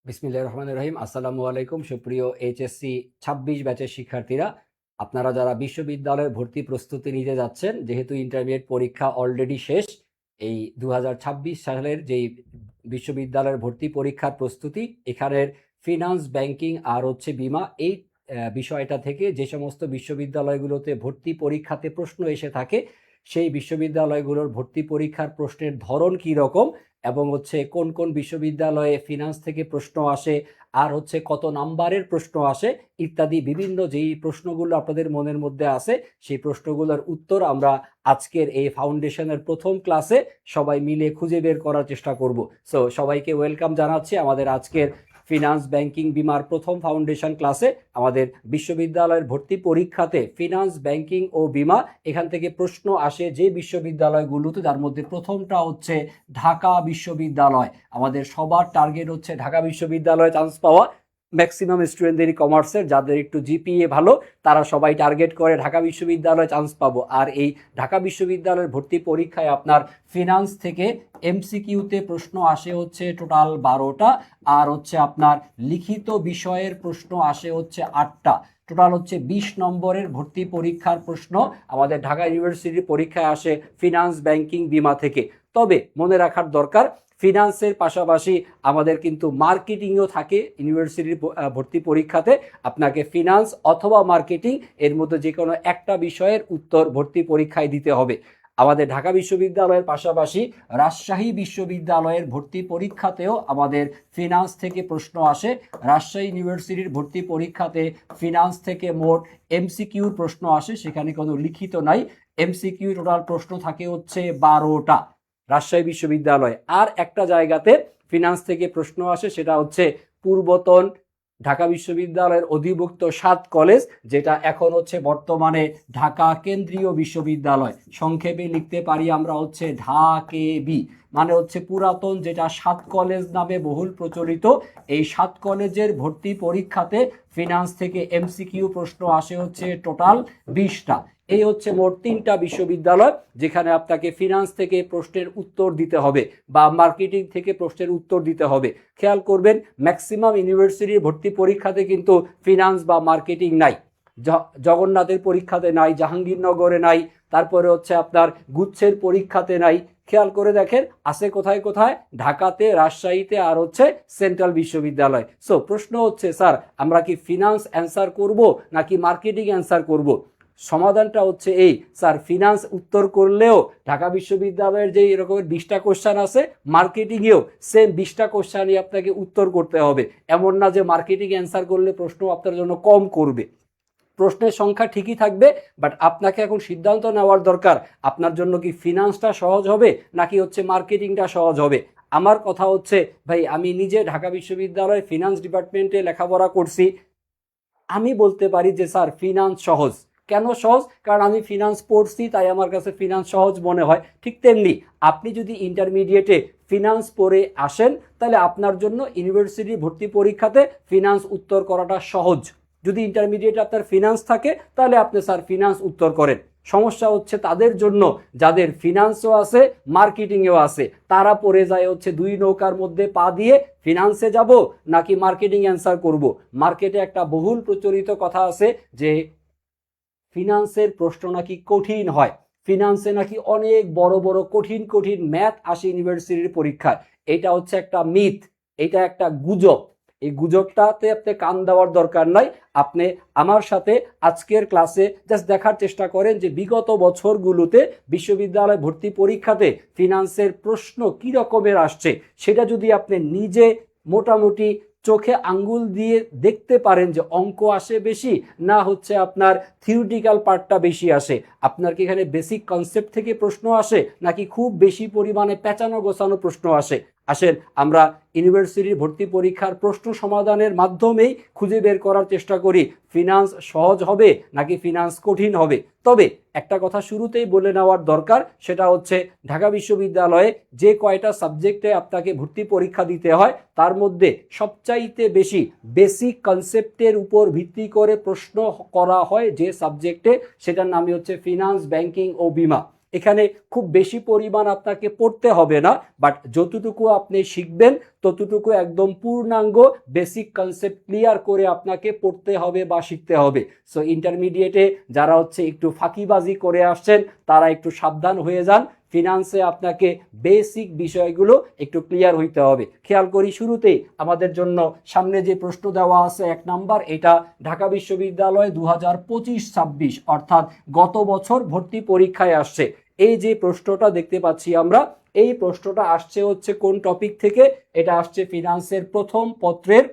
বিসমিল্লাহির রহমানির রহিম। আসসালামু আলাইকুম সুপ্রিয় এইচএসসি 26 ব্যাচের শিক্ষার্থীরা, আপনারা যারা বিশ্ববিদ্যালয়ের ভর্তি প্রস্তুতি নিতে যাচ্ছেন, যেহেতু ইন্টারমিডিয়েট পরীক্ষা অলরেডি শেষ, এই 2026 সালের যেই বিশ্ববিদ্যালয়ের ভর্তি পরীক্ষার প্রস্তুতি, এখানের ফিনান্স, ব্যাংকিং আর বিমা, এই বিষয়টা থেকে যে সমস্ত বিশ্ববিদ্যালয়গুলোতে ভর্তি পরীক্ষাতে প্রশ্ন এসে থাকে, সেই বিশ্ববিদ্যালয়গুলোর ভর্তি পরীক্ষার প্রশ্নের ধরন কী রকম এবং কোন কোন বিশ্ববিদ্যালয়ে ফিনান্স থেকে প্রশ্ন আসে আর কত নাম্বারের প্রশ্ন আসে ইত্যাদি বিভিন্ন যেই প্রশ্নগুলো আপনাদের মনের মধ্যে আছে, সেই প্রশ্নগুলোর উত্তর আমরা আজকের এই ফাউন্ডেশনের প্রথম ক্লাসে সবাই মিলে খুঁজে বের করার চেষ্টা করব। সো সবাইকে ওয়েলকাম জানাচ্ছি আমাদের আজকের ফিনান্স, ব্যাংকিং, বিমার প্রথম ফাউন্ডেশন ক্লাসে। আমাদের বিশ্ববিদ্যালয়ের ভর্তি পরীক্ষাতে ফিনান্স, ব্যাংকিং ও বিমা এখান থেকে প্রশ্ন আসে যে বিশ্ববিদ্যালয়গুলোতে, তার মধ্যে প্রথমটা হচ্ছে ঢাকা বিশ্ববিদ্যালয়। আমাদের সবার টার্গেট হচ্ছে ঢাকা বিশ্ববিদ্যালয়ে চান্স পাওয়া। ম্যাক্সিমাম স্টুডেন্টদেরই কমার্সের, যাদের একটু জিপিএ ভালো তারা সবাই টার্গেট করে ঢাকা বিশ্ববিদ্যালয়ে চান্স পাবো। আর এই ঢাকা বিশ্ববিদ্যালয়ের ভর্তি পরীক্ষায় আপনার ফিনান্স থেকে এমসিকিউতে প্রশ্ন আসে টোটাল 12টা, আর আপনার লিখিত বিষয়ের প্রশ্ন আসে 8টা। টোটাল 20 নম্বরের ভর্তি পরীক্ষার প্রশ্ন আমাদের ঢাকা ইউনিভার্সিটির পরীক্ষায় আসে ফিনান্স, ব্যাংকিং, বিমা থেকে। তবে মনে রাখার দরকার, ফিনান্সের পাশাপাশি আমাদের কিন্তু মার্কেটিংও থাকে ইউনিভার্সিটির ভর্তি পরীক্ষাতে। আপনাকে ফিনান্স অথবা মার্কেটিং এর মধ্যে যে কোনো একটা বিষয়ের উত্তর ভর্তি পরীক্ষায় দিতে হবে। আমাদের ঢাকা বিশ্ববিদ্যালয়ের পাশাপাশি রাজশাহী বিশ্ববিদ্যালয়ের ভর্তি পরীক্ষাতেও আমাদের ফিনান্স থেকে প্রশ্ন আসে। রাজশাহী ইউনিভার্সিটির ভর্তি পরীক্ষাতে ফিনান্স থেকে মোট এমসিকিউর প্রশ্ন আসে, সেখানে কোনো লিখিত নাই। এমসিকিউ টোটাল প্রশ্ন থাকে 12টা রাজশাহী বিশ্ববিদ্যালয়। আর একটা জায়গাতে ফিনান্স থেকে প্রশ্ন আসে, সেটা পূর্বতন ঢাকা বিশ্ববিদ্যালয়ের অধিভুক্ত 7 কলেজ, যেটা এখন বর্তমানে ঢাকা কেন্দ্রীয় বিশ্ববিদ্যালয়। সংক্ষেপে লিখতে পারি আমরা ঢাকেবি, মানে পুরাতন যেটা 7 কলেজ নামে বহুল প্রচলিত। এই 7 কলেজের ভর্তি পরীক্ষাতে ফিনান্স থেকে এমসিকিউ প্রশ্ন আসে টোটাল 20টা। এই মোট 3টা বিশ্ববিদ্যালয় যেখানে আপনাকে ফিনান্স থেকে প্রশ্নের উত্তর দিতে হবে বা মার্কেটিং থেকে প্রশ্নের উত্তর দিতে হবে। খেয়াল করবেন, ম্যাক্সিমাম ইউনিভার্সিটির ভর্তি পরীক্ষাতে কিন্তু ফিনান্স বা মার্কেটিং নাই। জগন্নাথের পরীক্ষাতে নাই, জাহাঙ্গীরনগরে নাই, তারপরে আপনার গুচ্ছের পরীক্ষাতে নাই। খেয়াল করে দেখেন আছে কোথায় কোথায়, ঢাকাতে, রাজশাহীতে আর সেন্ট্রাল বিশ্ববিদ্যালয়। সো প্রশ্ন স্যার আমরা কি ফিনান্স অ্যান্সার করব নাকি মার্কেটিং অ্যান্সার করব? সমাধানটা এই, স্যার ফিনান্স উত্তর করলেও ঢাকা বিশ্ববিদ্যালয়ের যে এরকমের 20টা কোশ্চেন আছে, মার্কেটিংয়েও সেম 20টা কোশ্চেনই আপনাকে উত্তর করতে হবে। এমন না যে মার্কেটিং অ্যান্সার করলে প্রশ্ন আপনার জন্য কম করবে। প্রশ্নের সংখ্যা ঠিকই থাকবে, বাট আপনাকে এখন সিদ্ধান্ত নেওয়ার দরকার আপনার জন্য কি ফিনান্সটা সহজ হবে নাকি মার্কেটিংটা সহজ হবে। আমার কথা ভাই আমি নিজে ঢাকা বিশ্ববিদ্যালয়ে ফিনান্স ডিপার্টমেন্টে লেখাপড়া করছি, আমি বলতে পারি যে স্যার ফিনান্স সহজ। কেন সহজ? কারণ আমি ফিনান্স পড়ছি, তাই আমার কাছে ফিনান্স সহজ মনে হয়। ঠিক তেমনি আপনি যদি ইন্টারমিডিয়েটে ফিনান্স পড়ে আসেন, তাহলে আপনার জন্য ইউনিভার্সিটির ভর্তি পরীক্ষাতে ফিনান্স উত্তর করাটা সহজ। যদি ইন্টারমিডিয়েটে আপনার ফিনান্স থাকে, তাহলে আপনি স্যার ফিনান্স উত্তর করেন। সমস্যা তাদের জন্য যাদের ফিনান্সও আছে, মার্কেটিংও আছে। তারা পড়ে যায় দুই নৌকার মধ্যে পা দিয়ে, ফিনান্সে যাব নাকি মার্কেটিং অ্যান্সার করব। মার্কেটে একটা বহুল প্রচলিত কথা আছে যে ফিনান্সের প্রশ্ন নাকি কঠিন হয়, ফিনান্সে নাকি অনেক বড় বড় কঠিন কঠিন ম্যাথ আসে ইউনিভার্সিটির পরীক্ষায়। এটা একটা মিথ, এটা একটা গুজব। এই গুজবটাতে আপনি কান দেওয়ার দরকার নাই। আপনি আমার সাথে আজকের ক্লাসে জাস্ট দেখার চেষ্টা করেন যে বিগত বছরগুলোতে বিশ্ববিদ্যালয় ভর্তি পরীক্ষাতে ফিনান্সের প্রশ্ন কি রকমের আসছে, সেটা যদি আপনি নিজে মোটামুটি চোখে আঙ্গুল দিয়ে দেখতে পারেন যে অঙ্ক আসে বেশি না হচ্ছে আপনার থিওরিটিক্যাল পার্টটা বেশি আসে, আপনার কি এখানে বেসিক কনসেপ্ট থেকে প্রশ্ন আসে নাকি খুব বেশি পরিমাণে পেঁচানো গোছানো প্রশ্ন আসে, আসেন আমরা ইউনিভার্সিটির ভর্তি পরীক্ষার প্রশ্ন সমাধানের মাধ্যমেই খুঁজে বের করার চেষ্টা করি ফিনান্স সহজ হবে নাকি ফিনান্স কঠিন হবে। তবে একটা কথা শুরুতেই বলে নেওয়ার দরকার, সেটা হচ্ছে ঢাকা বিশ্ববিদ্যালয়ে যে কয়টা সাবজেক্টে আপনাকে ভর্তি পরীক্ষা দিতে হয় তার মধ্যে সবচাইতে বেশি বেসিক কনসেপ্টের উপর ভিত্তি করে প্রশ্ন করা হয় যে সাবজেক্টে, সেটার নামই হচ্ছে ফিনান্স, ব্যাংকিং ও বিমা। এখানে খুব বেশি পরিমাণ আপনাকে পড়তে হবে না, বাট যতটুকু আপনি শিখবেন ততটুকু একদম পূর্ণাঙ্গ বেসিক কনসেপ্ট ক্লিয়ার করে আপনাকে পড়তে হবে বা শিখতে হবে। সো ইন্টারমিডিয়েটে যারা হচ্ছে একটু ফাঁকিবাজি করে আসছেন তারা একটু সাবধান হয়ে যান, ফিনান্সে আপনাকে বেসিক বিষয়গুলো একটু ক্লিয়ার হইতে হবে। খেয়াল করি শুরুতেই আমাদের জন্য সামনে যে প্রশ্ন দেওয়া আছে 1 নাম্বার, এটা ঢাকা বিশ্ববিদ্যালয় 2025-26 অর্থাৎ গত বছর ভর্তি পরীক্ষায় আসছে। এই যে প্রশ্নটা দেখতে পাচ্ছি আমরা, এই প্রশ্নটা আসছে হচ্ছে কোন টপিক থেকে? এটা আসছে ফিনান্সের প্রথম পত্রের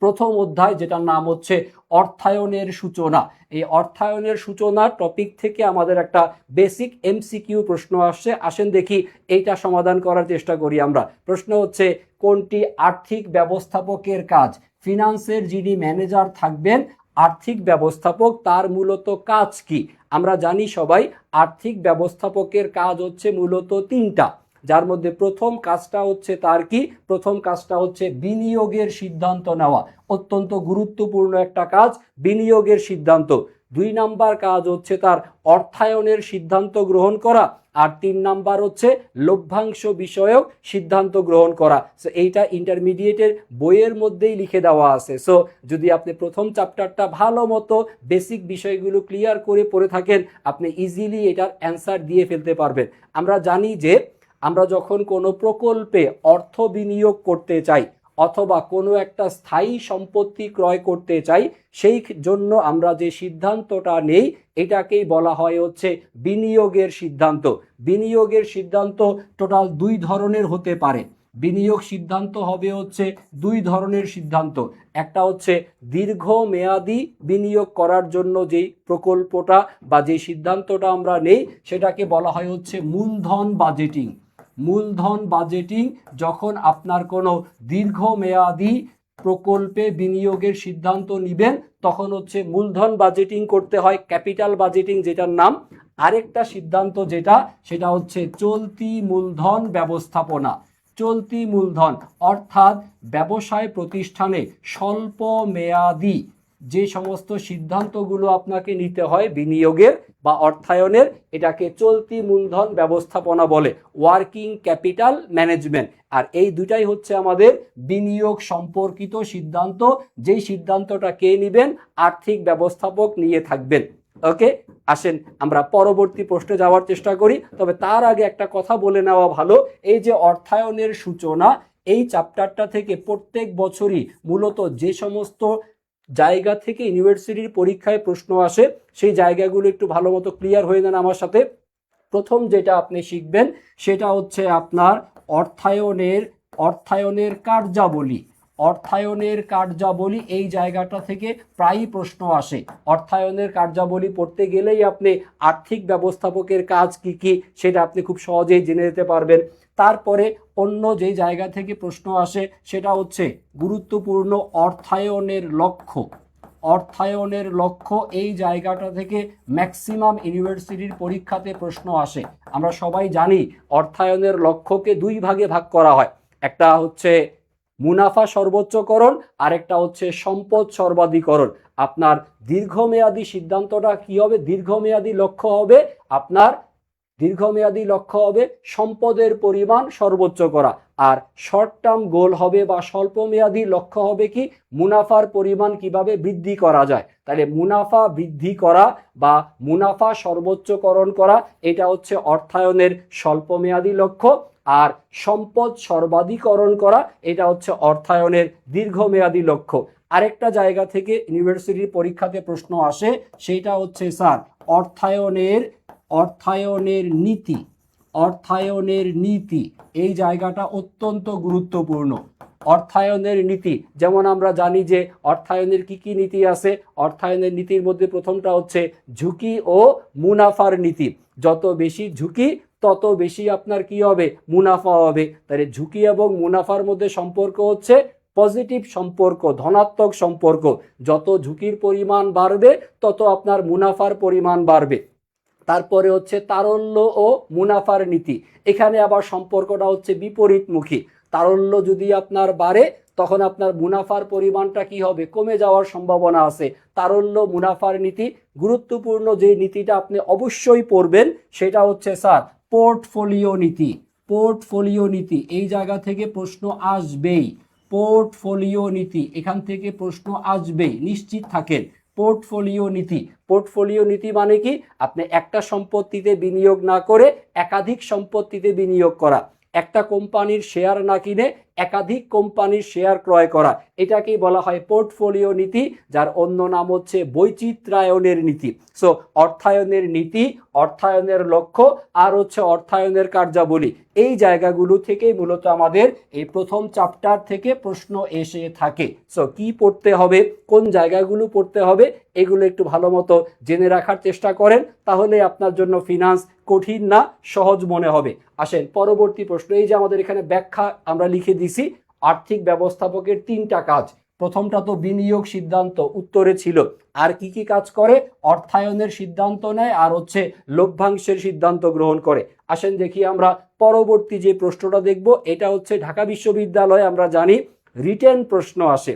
প্রথম অধ্যায়, যেটার নাম হচ্ছে অর্থায়নের সূচনা। এই অর্থায়নের সূচনা টপিক থেকে আমাদের একটা বেসিক এমসিকিউ প্রশ্ন আসছে, আসেন দেখি এইটা সমাধান করার চেষ্টা করি আমরা। প্রশ্ন হচ্ছে কোনটি আর্থিক ব্যবস্থাপকের কাজ? ফিনান্সের যিনি ম্যানেজার থাকবেন, আর্থিক ব্যবস্থাপক, তার মূলত কাজ কি? আমরা জানি সবাই আর্থিক ব্যবস্থাপকের কাজ হচ্ছে মূলত 3টা, যার মধ্যে প্রথম কাজটা হচ্ছে তার কি? প্রথম কাজটা হচ্ছে বিনিয়োগের সিদ্ধান্ত নেওয়া, অত্যন্ত গুরুত্বপূর্ণ একটা কাজ বিনিয়োগের সিদ্ধান্ত। 2 নাম্বার কাজ হচ্ছে তার অর্থায়নের সিদ্ধান্ত গ্রহণ করা, আর 3 নাম্বার হচ্ছে লভ্যাংশ বিষয়ক সিদ্ধান্ত গ্রহণ করা। সো এইটা ইন্টারমিডিয়েটের বইয়ের মধ্যেই লিখে দেওয়া আছে। সো যদি আপনি প্রথম চ্যাপ্টারটা ভালো মতো বেসিক বিষয়গুলো ক্লিয়ার করে পড়ে থাকেন, আপনি ইজিলি এটার অ্যান্সার দিয়ে ফেলতে পারবেন। আমরা জানি যে আমরা যখন কোনো প্রকল্পে অর্থ বিনিয়োগ করতে চাই অথবা কোনো একটা স্থায়ী সম্পত্তি ক্রয় করতে চাই, সেই জন্য আমরা যে সিদ্ধান্তটা নেই এটাকেই বলা হয় হচ্ছে বিনিয়োগের সিদ্ধান্ত। বিনিয়োগের সিদ্ধান্ত টোটাল 2 ধরনের হতে পারে। বিনিয়োগ সিদ্ধান্ত হবে হচ্ছে 2 ধরনের সিদ্ধান্ত। একটা হচ্ছে দীর্ঘমেয়াদী বিনিয়োগ করার জন্য যেই প্রকল্পটা বা যে সিদ্ধান্তটা আমরা নেই সেটাকে বলা হয় হচ্ছে মূলধন বাজেটিং। মূলধন বাজেটিং যখন আপনার কোনো দীর্ঘমেয়াদী প্রকল্পে বিনিয়োগের সিদ্ধান্ত নেবেন তখন হচ্ছে মূলধন বাজেটিং করতে হয়, ক্যাপিটাল বাজেটিং যেটার নাম। আরেকটা সিদ্ধান্ত যেটা, সেটা হচ্ছে চলতি মূলধন ব্যবস্থাপনা। চলতি মূলধন অর্থাৎ ব্যবসায় প্রতিষ্ঠানে স্বল্প মেয়াদি যে সমস্ত সিদ্ধান্তগুলো আপনাকে নিতে হয় বিনিয়োগের বা অর্থায়নের, এটাকে চলতি মূলধন ব্যবস্থাপনা বলে, ওয়ার্কিং ক্যাপিটাল ম্যানেজমেন্ট। আর এই দুটাই হচ্ছে আমাদের বিনিয়োগ সম্পর্কিত সিদ্ধান্ত, যেই সিদ্ধান্তটা কে নেবেন? আর্থিক ব্যবস্থাপক নিয়ে থাকবেন। ওকে, আসেন আমরা পরবর্তী প্রশ্নে যাওয়ার চেষ্টা করি। তবে তার আগে একটা কথা বলে নেওয়া ভালো, এই যে অর্থায়নের সূচনা, এই চ্যাপ্টারটা থেকে প্রত্যেক বছরই মূলত যে সমস্ত জায়গা থেকে ইউনিভার্সিটির পরীক্ষায় প্রশ্ন আসে সেই জায়গাগুলো একটু ভালো মতো ক্লিয়ার হয়ে যান আমার সাথে। প্রথম যেটা আপনি শিখবেন সেটা হচ্ছে আপনার অর্থায়নের কার্যাবলী। অর্থায়নের কার্যাবলী এই জায়গাটা থেকে প্রায়ই প্রশ্ন আসে। অর্থায়নের কার্যাবলী পড়তে গেলেই আপনি আর্থিক ব্যবস্থাপকের কাজ কি কি সেটা আপনি খুব সহজেই জেনে যেতে পারবেন। তারপরে অন্য যে জায়গা থেকে প্রশ্ন আসে সেটা হচ্ছে গুরুত্বপূর্ণ অর্থায়নের লক্ষ্য। অর্থায়নের লক্ষ্য এই জায়গাটা থেকে ম্যাক্সিমাম ইউনিভার্সিটির পরীক্ষাতে প্রশ্ন আসে। আমরা সবাই জানি অর্থায়নের লক্ষ্যকে 2 ভাগে ভাগ করা হয়, একটা হচ্ছে মুনাফা সর্বোচ্চকরণ আর একটা হচ্ছে সম্পদ সর্বাধিকরণ। আপনার দীর্ঘমেয়াদী সিদ্ধান্তটা কি হবে? দীর্ঘমেয়াদী লক্ষ্য হবে সম্পদের পরিমাণ সর্বোচ্চ করা, আর শর্ট টার্ম গোল হবে বা স্বল্পমেয়াদী লক্ষ্য হবে কি? মুনাফার পরিমাণ কিভাবে বৃদ্ধি করা যায়। তাহলে মুনাফা বৃদ্ধি করা বা মুনাফা সর্বোচ্চকরণ করা এটা হচ্ছে অর্থায়নের স্বল্পমেয়াদী লক্ষ্য। আর সম্পদ সর্বাধিকরণ করা এটা হচ্ছে অর্থায়নের দীর্ঘমেয়াদী লক্ষ্য। আরেকটা জায়গা থেকে ইউনিভার্সিটির পরীক্ষাতে প্রশ্ন আসে, সেটা হচ্ছে স্যার অর্থায়নের নীতি। অর্থায়নের নীতি এই জায়গাটা অত্যন্ত গুরুত্বপূর্ণ। অর্থায়নের নীতি, যেমন আমরা জানি যে অর্থায়নের কি কি নীতি আছে। অর্থায়নের নীতির মধ্যে প্রথমটা হচ্ছে ঝুঁকি ও মুনাফার নীতি। যত বেশি ঝুঁকি তত বেশি আপনার কি হবে, মুনাফা হবে। তাহলে ঝুঁকি এবং মুনাফার মধ্যে সম্পর্ক হচ্ছে পজিটিভ সম্পর্ক, ধনাত্মক সম্পর্ক। যত ঝুঁকির পরিমাণ বাড়বে তত আপনার মুনাফার পরিমাণ বাড়বে। তারপরে হচ্ছে তারল্য ও মুনাফার নীতি। এখানে আবার সম্পর্কটা হচ্ছে বিপরীতমুখী। তারল্য যদি আপনার বাড়ে তখন আপনার মুনাফার পরিমাণটা কি হবে, কমে যাওয়ার সম্ভাবনা আছে। তারল্য মুনাফার নীতি। গুরুত্বপূর্ণ যে নীতিটা আপনি অবশ্যই পড়বেন সেটা হচ্ছে স্যার পোর্টফোলিও নীতি। পোর্টফোলিও নীতি এই জায়গা থেকে প্রশ্ন আসবেই। পোর্টফোলিও নীতি এখান থেকে প্রশ্ন আসবেই, নিশ্চিত থাকেন। পোর্টফোলিও নীতি। পোর্টফোলিও নীতি মানে কি, আপনি একটা সম্পত্তিতে বিনিয়োগ না করে একাধিক সম্পত্তিতে বিনিয়োগ করা। একটা কোম্পানির শেয়ার না কিনে একাধিক কোম্পানির শেয়ার ক্রয় করা, এটাকেই বলা হয় পোর্টফোলিও নীতি, যার অন্য নাম হচ্ছে বৈচিত্র্যায়নের নীতি। সো অর্থায়নের নীতি, অর্থায়নের লক্ষ্য আর হচ্ছে অর্থায়নের কার্যাবলী, এই জায়গাগুলো থেকেই মূলত আমাদের এই প্রথম চ্যাপ্টার থেকে প্রশ্ন এসে থাকে। সো কি পড়তে হবে, কোন জায়গাগুলো পড়তে হবে, এগুলো একটু ভালো মতো জেনে রাখার চেষ্টা করেন, তাহলে আপনার জন্য ফিনান্স কঠিন না, সহজ মনে হবে। আসেন পরবর্তী প্রশ্ন। এই যে আমাদের এখানে ব্যাখ্যা আমরা লিখে দিছি, আর্থিক ব্যবস্থাপকের 3টা কাজ। প্রথমটা তো বিনিয়োগ সিদ্ধান্ত উত্তরে ছিল। আর কি কি কাজ করে, অর্থায়নের সিদ্ধান্ত নেয় আর হচ্ছে লভ্যাংশের সিদ্ধান্ত গ্রহণ করে। আসেন দেখি আমরা পরবর্তী যে প্রশ্নটা দেখব, এটা হচ্ছে ঢাকা বিশ্ববিদ্যালয়ে আমরা জানি রিটেন প্রশ্ন আসে।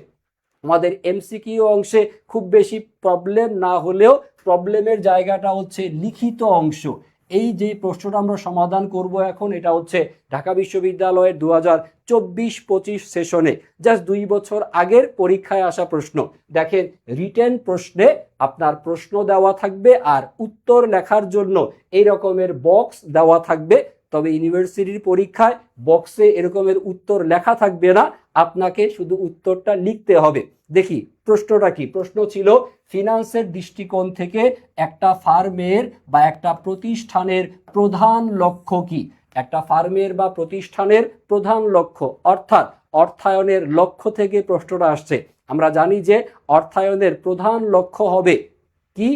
আমাদের এমসিকিউ অংশে খুব বেশি প্রবলেম না হলেও প্রবলেমের জায়গাটা হচ্ছে লিখিত অংশ। এই যে প্রশ্নটা আমরা সমাধান করব এখন, এটা হচ্ছে ঢাকা বিশ্ববিদ্যালয়ের 2024-25 সেশনে জাস্ট 2 বছর আগের পরীক্ষায় আসা প্রশ্ন। দেখেন রিটেন প্রশ্নে আপনার প্রশ্ন দেওয়া থাকবে আর উত্তর লেখার জন্য এই রকমের বক্স দেওয়া থাকবে। তবে ইউনিভার্সিটির পরীক্ষায় বক্সে এরকমের উত্তর লেখা থাকবে না, আপনাকে শুধু উত্তরটা লিখতে হবে। দেখি প্রশ্নটা কি। প্রশ্ন ছিল ফিনান্সের দৃষ্টিকোণ থেকে একটা ফার্মের বা একটা প্রতিষ্ঠানের প্রধান লক্ষ্য কি। একটা ফার্মের বা প্রতিষ্ঠানের প্রধান লক্ষ্য, অর্থাৎ অর্থায়নের লক্ষ্য থেকে প্রশ্নটা আসছে। আমরা জানি যে অর্থায়নের প্রধান লক্ষ্য হবে কি,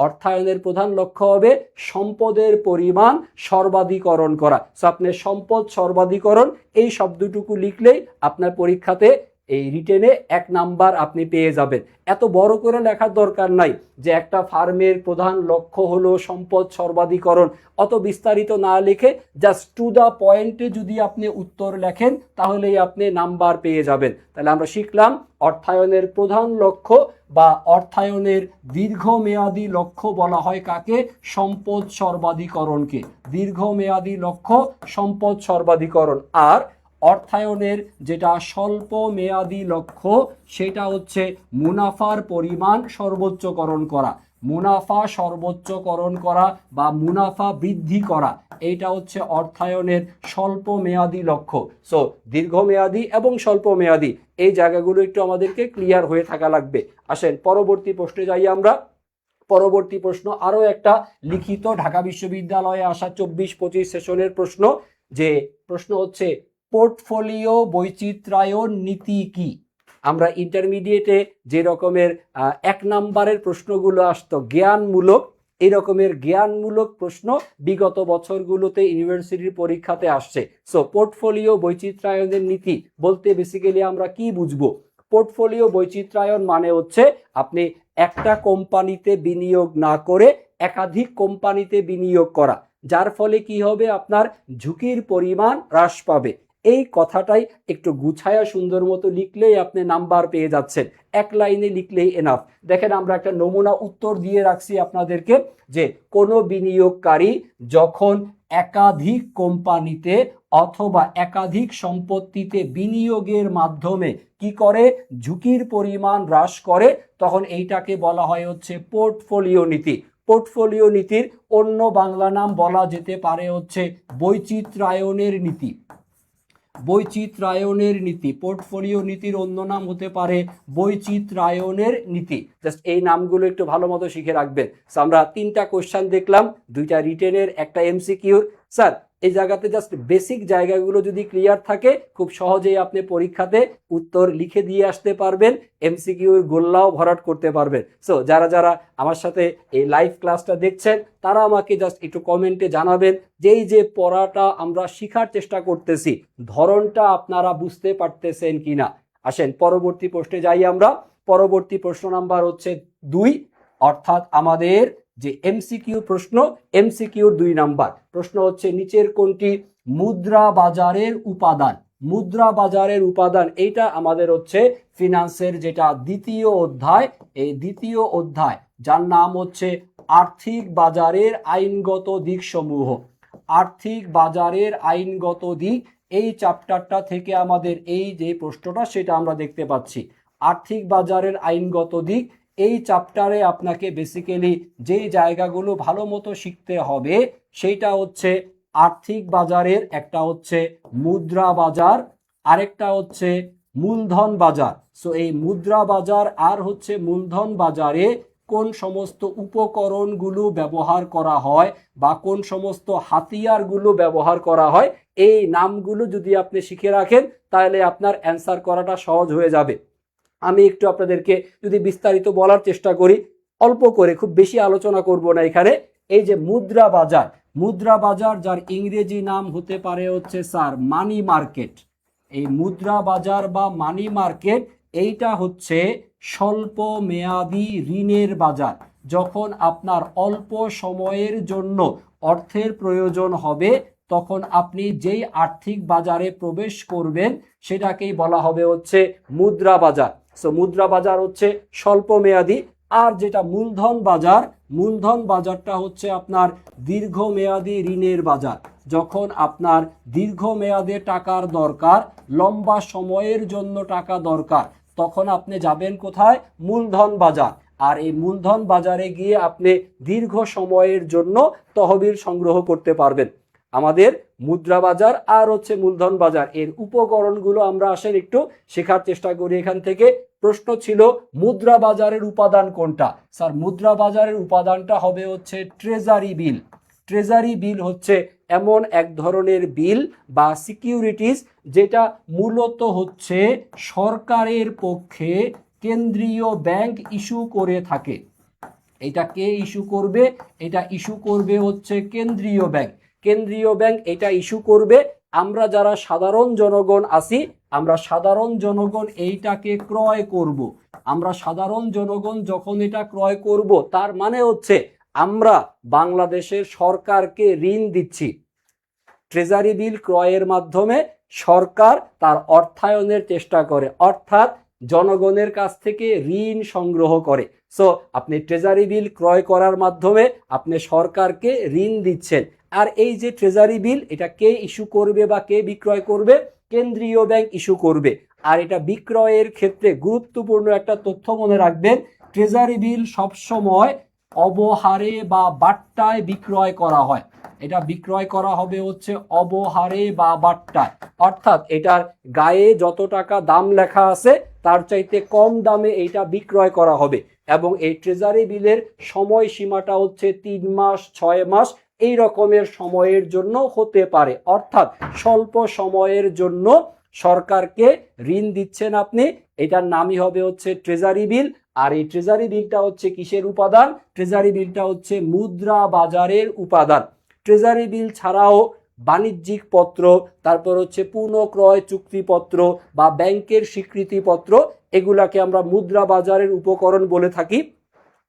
অর্থায়নের প্রধান লক্ষ্য হবে সম্পদের পরিমাণ সর্বাধিকরণ করা। সো আপনি সম্পদ সর্বাধিকরণ এই শব্দটুকু লিখলেই আপনার পরীক্ষাতে এই রিটেনে 1 নাম্বার আপনি পেয়ে যাবেন। এত বড় করে লেখার দরকার নাই যে একটা ফার্মের প্রধান লক্ষ্য হলো সম্পদ সর্বাধিকরণ, অত বিস্তারিত না লিখে জাস্ট টু দ্য পয়েন্টে যদি আপনি উত্তর লেখেন তাহলেই আপনি নাম্বার পেয়ে যাবেন। তাহলে আমরা শিখলাম অর্থায়নের প্রধান লক্ষ্য বা অর্থায়নের দীর্ঘমেয়াদী লক্ষ্য বলা হয় কাকে, সম্পদ সর্বাধিকরণকে। দীর্ঘমেয়াদী লক্ষ্য সম্পদ সর্বাধিকরণ। আর অর্থায়নের যেটা স্বল্প মেয়াদী লক্ষ্য সেটা হচ্ছে মুনাফার পরিমাণ সর্বোচ্চকরণ করা। মুনাফা সর্বোচ্চকরণ করা বা মুনাফা বৃদ্ধি করা, এইটা হচ্ছে অর্থায়নের স্বল্প মেয়াদী লক্ষ্য। সো দীর্ঘমেয়াদী এবং স্বল্প মেয়াদী এই জায়গাগুলো একটু আমাদেরকে ক্লিয়ার হয়ে থাকা লাগবে। আসেন পরবর্তী প্রশ্নে যাই আমরা। পরবর্তী প্রশ্ন আরো একটা লিখিত ঢাকা বিশ্ববিদ্যালয়ে আসা 24-25 সেশনের প্রশ্ন। যে প্রশ্ন হচ্ছে পোর্টফোলিও বৈচিত্র্যায়ন নীতি কি। আমরা ইন্টারমিডিয়েটে যে রকমের 1 নাম্বারের প্রশ্নগুলো আসতো জ্ঞানমূলক, এই রকমের জ্ঞানমূলক প্রশ্ন বিগত বছরগুলোতে ইউনিভার্সিটির পরীক্ষাতে আসছে। সো পোর্টফোলিও বৈচিত্র্যায়নের নীতি বলতে বেসিক্যালি আমরা কি বুঝবো। পোর্টফোলিও বৈচিত্র্যায়ন মানে হচ্ছে আপনি একটা কোম্পানিতে বিনিয়োগ না করে একাধিক কোম্পানিতে বিনিয়োগ করা, যার ফলে কি হবে, আপনার ঝুঁকির পরিমাণ হ্রাস পাবে। এই কথাটাই একটু গুছায়া সুন্দর মতো লিখলেই আপনি নাম্বার পেয়ে যাচ্ছেন। 1 লাইনে লিখলেই এনাফ। দেখেন আমরা একটা নমুনা উত্তর দিয়ে রাখছি আপনাদেরকে, যে কোনো বিনিয়োগকারী যখন একাধিক কোম্পানিতে অথবা একাধিক সম্পত্তিতে বিনিয়োগের মাধ্যমে কি করে, ঝুঁকির পরিমাণ হ্রাস করে, তখন এইটাকে বলা হয় হচ্ছে পোর্টফোলিও নীতি। পোর্টফোলিও নীতির অন্য বাংলা নাম বলা যেতে পারে হচ্ছে বৈচিত্র্যায়নের নীতি। বৈচিত্র্যায়নের নীতি, পোর্টফোলিও নীতির অন্য নাম হতে পারে বৈচিত্র্যায়নের নীতি। জাস্ট এই নামগুলো একটু ভালো মতো শিখে রাখবেন। আমরা 3টা কোশ্চেন দেখলাম, 2টা রিটেনের, একটা এমসিকিউর। স্যার এই জায়গাতে জাস্ট বেসিক জায়গাগুলো যদি ক্লিয়ার থাকে খুব সহজেই আপনি পরীক্ষাতে উত্তর লিখে দিয়ে আসতে পারবেন, এমসিকিউর গোল্লাও ভরাট করতে পারবেন। সো যারা যারা আমার সাথে এই লাইভ ক্লাসটা দেখছেন তারা আমাকে জাস্ট একটু কমেন্টে জানাবেন যে এই যে পড়াটা আমরা শেখার চেষ্টা করতেছি ধরনটা আপনারা বুঝতে পারতেছেন কিনা। আসেন পরবর্তী প্রশ্নে যাই আমরা। পরবর্তী প্রশ্ন নাম্বার হচ্ছে 2, অর্থাৎ আমাদের যে এমসিকিউ প্রশ্ন, এমসিকিউর 2 নাম্বার প্রশ্ন হচ্ছে নিচের কোনটি মুদ্রা বাজারের উপাদান। মুদ্রা বাজারের উপাদান এইটা আমাদের হচ্ছে ফিনান্সের যেটা 2য় অধ্যায়, এই 2য় অধ্যায় যার নাম হচ্ছে আর্থিক বাজারের আইনগত দিক সমূহ। আর্থিক বাজারের আইনগত দিক, এই চ্যাপ্টারটা থেকে আমাদের এই যে প্রশ্নটা সেটা আমরা দেখতে পাচ্ছি। আর্থিক বাজারের আইনগত দিক, এই চ্যাপ্টারে আপনাকে বেসিক্যালি যেই জায়গাগুলো ভালো মতো শিখতে হবে সেইটা হচ্ছে আর্থিক বাজারের, একটা হচ্ছে মুদ্রা বাজার, আরেকটা হচ্ছে মূলধন বাজার। সো এই মুদ্রা বাজার আর হচ্ছে মূলধন বাজারে কোন সমস্ত উপকরণগুলো ব্যবহার করা হয় বা কোন সমস্ত হাতিয়ারগুলো ব্যবহার করা হয়, এই নামগুলো যদি আপনি শিখে রাখেন তাহলে আপনার অ্যান্সার করাটা সহজ হয়ে যাবে। আমি একটু আপনাদেরকে যদি বিস্তারিত বলার চেষ্টা করি, অল্প করে, খুব বেশি আলোচনা করব না এখানে। এই যে মুদ্রা বাজার, মুদ্রা বাজার যার ইংরেজি নাম হতে পারে হচ্ছে স্যার মানি মার্কেট। এই মুদ্রা বাজার বা মানি মার্কেট এইটা হচ্ছে স্বল্প মেয়াদি ঋণের বাজার। যখন আপনার অল্প সময়ের জন্য অর্থের প্রয়োজন হবে তখন আপনি যেই আর্থিক বাজারে প্রবেশ করবেন সেটাকেই বলা হবে হচ্ছে মুদ্রা বাজার। সো মুদ্রা বাজার হচ্ছে স্বল্প মেয়াদি। আর যেটা মূলধন বাজার, মূলধন বাজারটা হচ্ছে আপনার দীর্ঘমেয়াদী ঋণের বাজার। যখন আপনার দীর্ঘমেয়াদে টাকার দরকার, লম্বা সময়ের জন্য টাকা দরকার, তখন আপনি যাবেন কোথায়? মূলধন বাজার। আর এই মূলধন বাজারে গিয়ে আপনি দীর্ঘ সময়ের জন্য তহবিল সংগ্রহ করতে পারবেন। আমাদের মুদ্রা বাজার আর হচ্ছে মূলধন বাজার, এর উপকরণগুলো আমরা আসেন একটু শেখার চেষ্টা করি এখান থেকে। প্রশ্ন ছিল মুদ্রা বাজারের উপাদান কোনটা? স্যার মুদ্রা বাজারের উপাদানটা হবে হচ্ছে ট্রেজারি বিল। ট্রেজারি বিল হচ্ছে এমন এক ধরনের বিল বা সিকিউরিটিজ যেটা মূলত হচ্ছে সরকারের পক্ষে কেন্দ্রীয় ব্যাংক ইস্যু করে থাকে। এটা কে ইস্যু করবে? এটা ইস্যু করবে হচ্ছে কেন্দ্রীয় ব্যাংক। কেন্দ্রীয় ব্যাংক এটা ইস্যু করবে। আমরা যারা সাধারণ জনগণ আছি, আমরা সাধারণ জনগণ এইটাকে ক্রয় করব। আমরা সাধারণ জনগণ যখন এটা ক্রয় করব তার মানে হচ্ছে আমরা বাংলাদেশের সরকারকে ঋণ দিচ্ছি। ট্রেজারি বিল ক্রয়ের মাধ্যমে সরকার তার অর্থায়নের চেষ্টা করে, অর্থাৎ জনগণের কাছ থেকে ঋণ সংগ্রহ করে। সো আপনি ট্রেজারি বিল ক্রয় করার মাধ্যমে আপনি সরকারকে ঋণ দিচ্ছেন। আর এই যে ট্রেজারি বিল এটা কে ইস্যু করবে বা কে বিক্রয় করবে? কেন্দ্রীয় ব্যাংক ইস্যু করবে। আর এটা বিক্রয়ের ক্ষেত্রে গুরুত্বপূর্ণ একটা তথ্য মনে রাখবেন, ট্রেজারি বিল সবসময় অবহারে বা বাট্টায় বিক্রয় করা হয়। এটা বিক্রয় করা হবে হচ্ছে অবহারে বা বাট্টায়, অর্থাৎ এটার গায়ে যত টাকা দাম লেখা আছে তার চাইতে কম দামে এটা বিক্রয় করা হবে। এবং এই ট্রেজারি বিলের সময় সীমাটা হচ্ছে 3 মাস, 6 মাস এই রকমের সময়ের জন্য হতে পারে। অর্থাৎ স্বল্প সময়ের জন্য সরকারকে ঋণ দিচ্ছেন আপনি, এটার নামই হবে হচ্ছে ট্রেজারি বিল। আর এই ট্রেজারি বিলটা হচ্ছে কিসের উপাদান? ট্রেজারি বিলটা হচ্ছে মুদ্রা বাজারের উপাদান। ট্রেজারি বিল ছাড়াও বাণিজ্যিক পত্র, তারপর হচ্ছে পুনঃক্রয় চুক্তিপত্র বা ব্যাংকের স্বীকৃতিপত্র, এগুলাকে আমরা মুদ্রা বাজারের উপকরণ বলে থাকি।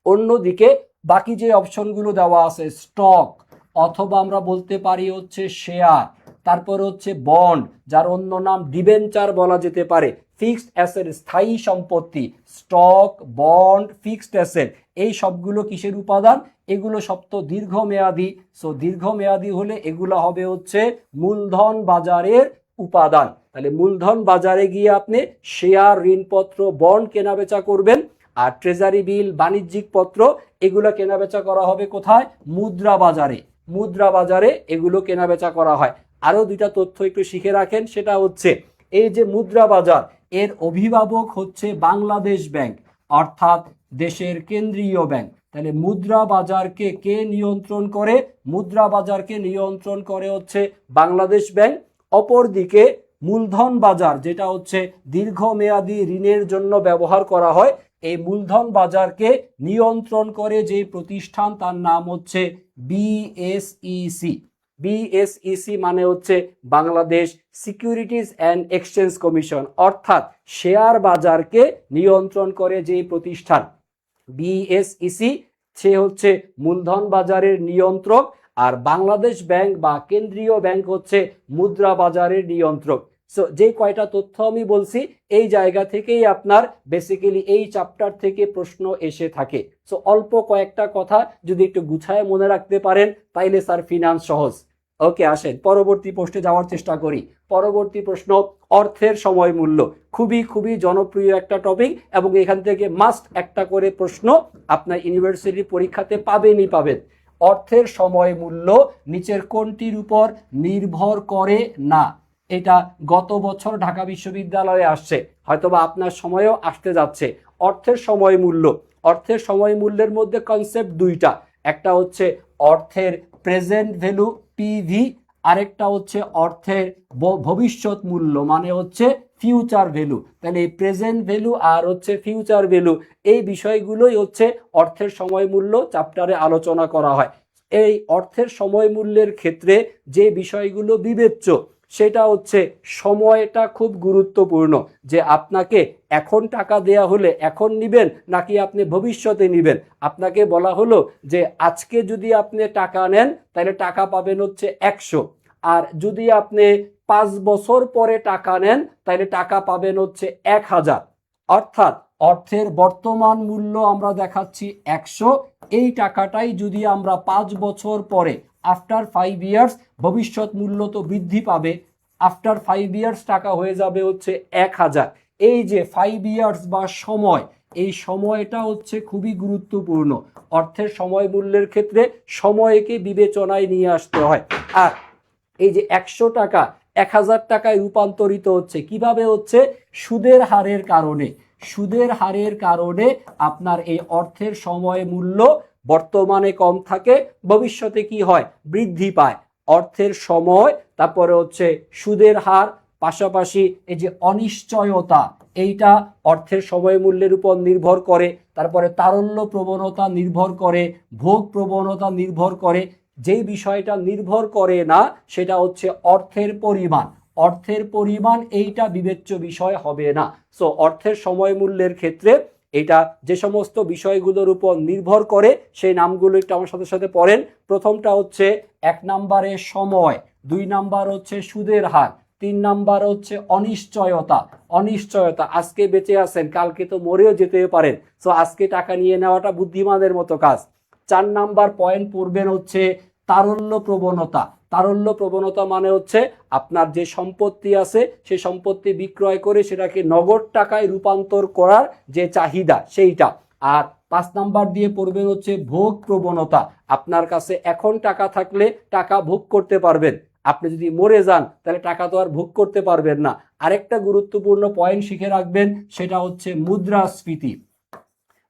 অন্যদিকে বাকি যে অপশনগুলো দেওয়া আছে, স্টক অথবা আমরা বলতে পারি হচ্ছে শেয়ার, তারপর হচ্ছে বন্ড যার অন্য নাম ডিবেঞ্চার বলা যেতে পারে, ফিক্সড অ্যাসেট স্থায়ী সম্পত্তি, স্টক, বন্ড, ফিক্সড অ্যাসেট, এই সবগুলো কিসের উপাদান? এগুলো সব তো দীর্ঘমেয়াদী। সো দীর্ঘমেয়াদী হলে এগুলো হবে হচ্ছে মূলধন বাজারের উপাদান। তাহলে মূলধন বাজারে গিয়ে আপনি শেয়ার, ঋণপত্র, বন্ড কেনাবেচা করবেন। আর ট্রেজারি বিল, বাণিজ্যিক পত্র এগুলো কেনাবেচা করা হবে কোথায়? মুদ্রা বাজারে। মুদ্রা বাজারে এগুলো কেনাবেচা করা হয়। আরো দুইটা তথ্য একটু শিখে রাখেন, সেটা হচ্ছে এই যে মুদ্রা বাজার, এর অভিভাবক হচ্ছে বাংলাদেশ ব্যাংক, অর্থাৎ দেশের কেন্দ্রীয় ব্যাংক। তাহলে মুদ্রা বাজারকে কে নিয়ন্ত্রণ করে? মুদ্রা বাজারকে নিয়ন্ত্রণ করে হচ্ছে বাংলাদেশ ব্যাংক। অপরদিকে মূলধন বাজার, যেটা হচ্ছে দীর্ঘমেয়াদী ঋণের জন্য ব্যবহার করা হয়, এই মূলধন বাজারকে নিয়ন্ত্রণ করে যে প্রতিষ্ঠান, তার নাম হচ্ছে বিএসইসি। বিএসইসি মানে হচ্ছে Bangladesh securities and exchange commission, অর্থাৎ শেয়ার বাজারকে নিয়ন্ত্রণ করে যে প্রতিষ্ঠান বিএসইসি, সে হচ্ছে মূলধন বাজারের নিয়ন্ত্রক, আর বাংলাদেশ ব্যাংক বা কেন্দ্রীয় ব্যাংক হচ্ছে মুদ্রা বাজারের নিয়ন্ত্রক। সো যে কয়টা তথ্য আমি বলছি, এই জায়গা থেকেই আপনার বেসিক্যালি এই চ্যাপ্টার থেকে প্রশ্ন এসে থাকে। সো অল্প কয়েকটা কথা যদি একটু গুছায় মনে রাখতে পারেন, তাইলে স্যার ফিনান্স সহজ। ওকে, আসেন পরবর্তী প্রশ্নে যাওয়ার চেষ্টা করি। পরবর্তী প্রশ্ন, অর্থের সময় মূল্য। খুবই খুবই জনপ্রিয় একটা টপিক, এবং এখান থেকে মাস্ট একটা করে প্রশ্ন আপনার ইউনিভার্সিটি পরীক্ষাতে পাবেনই পাবেন। অর্থের সময় মূল্য নিচের কোনটির উপর নির্ভর করে না? এটা গত বছর ঢাকা বিশ্ববিদ্যালয়ে আসছে, হয়তোবা আপনার সময়ও আসতে যাচ্ছে। অর্থের সময় মূল্য, অর্থের সময় মূল্যের মধ্যে কনসেপ্ট দুইটা, একটা হচ্ছে অর্থের প্রেজেন্ট ভ্যালু পিভি, আরেকটা হচ্ছে অর্থের ভবিষ্যৎ মূল্য মানে হচ্ছে ফিউচার ভ্যালু। তাহলে এই প্রেজেন্ট ভ্যালু আর হচ্ছে ফিউচার ভ্যালু, এই বিষয়গুলোই হচ্ছে অর্থের সময় মূল্য চ্যাপ্টারে আলোচনা করা হয়। এই অর্থের সময় মূল্যের ক্ষেত্রে যে বিষয়গুলো বিবেচ্য, সেটা হচ্ছে সময়টা খুব গুরুত্বপূর্ণ, যে আপনাকে এখন টাকা দেয়া হলে এখন নিবেন নাকি আপনি ভবিষ্যতে নিবেন। আপনাকে বলা হলো যে আজকে যদি আপনি টাকা নেন তাহলে টাকা পাবেন হচ্ছে 100, আর যদি আপনি 5 বছর পরে টাকা নেন তাহলে টাকা পাবেন হচ্ছে 1000। অর্থাৎ অর্থের বর্তমান মূল্য আমরা দেখাচ্ছি 100, এই টাকাটাই যদি আমরা 5 বছর পরে আফটার 5 ইয়ার্স, ভবিষ্যৎ মূল্য তো বৃদ্ধি পাবে, আফটার 5 ইয়ার্স টাকা হয়ে যাবে হচ্ছে 1000। এই যে 5 ইয়ার্স বা সময়, এই সময়টা হচ্ছে খুবই গুরুত্বপূর্ণ। অর্থের সময় মূল্যের ক্ষেত্রে সময়কে বিবেচনায় নিয়ে আসতে হয়। আর এই যে 100 টাকা 1000 টাকায় রূপান্তরিত হচ্ছে কিভাবে হচ্ছে? সুদের হারের কারণে। সুদের হারের কারণে আপনার এই অর্থের সময় মূল্য বর্তমানে কম থাকে, ভবিষ্যতে কি হয়? বৃদ্ধি পায়। অর্থের সময়, তারপরে হচ্ছে সুদের হার, পাশাপাশি এই যে অনিশ্চয়তা, এইটা অর্থের সময় মূল্যের উপর নির্ভর করে। তারপরে তারল্য প্রবণতা নির্ভর করে, ভোগ প্রবণতা নির্ভর করে। যেই বিষয়টা নির্ভর করে না সেটা হচ্ছে অর্থের পরিমাণ। অর্থের পরিমাণ এইটা বিবেচ্য বিষয় হবে না। সো অর্থের সময় মূল্যের ক্ষেত্রে এটা যে সমস্ত বিষয়গুলোর উপর নির্ভর করে সেই নামগুলো একটু আমার সাথে সাথে পড়েন। প্রথমটা হচ্ছে 1 নম্বরে সময়, 2 নাম্বার হচ্ছে সুদের হার, 3 নাম্বার হচ্ছে অনিশ্চয়তা। অনিশ্চয়তা, আজকে বেঁচে আছেন কালকে তো মরেও যেতে পারেন, সো আজকে টাকা নিয়ে নেওয়াটা বুদ্ধিমানের মতো কাজ। 4 নাম্বার পয়েন্ট পড়বেন হচ্ছে তারল্য প্রবণতা। তারল্য প্রবণতা মানে হচ্ছে আপনার যে সম্পত্তি আছে সেই সম্পত্তি বিক্রয় করে সেটাকে নগদ টাকায় রূপান্তর করার যে চাহিদা, সেইটা। আর 5 নাম্বার দিয়ে পড়বেন হচ্ছে ভোগ প্রবণতা। আপনার কাছে এখন টাকা থাকলে টাকা ভোগ করতে পারবেন, আপনি যদি মরে যান তাহলে টাকা তো আর ভোগ করতে পারবেন না। আরেকটা গুরুত্বপূর্ণ পয়েন্ট শিখে রাখবেন, সেটা হচ্ছে মুদ্রাস্ফীতি।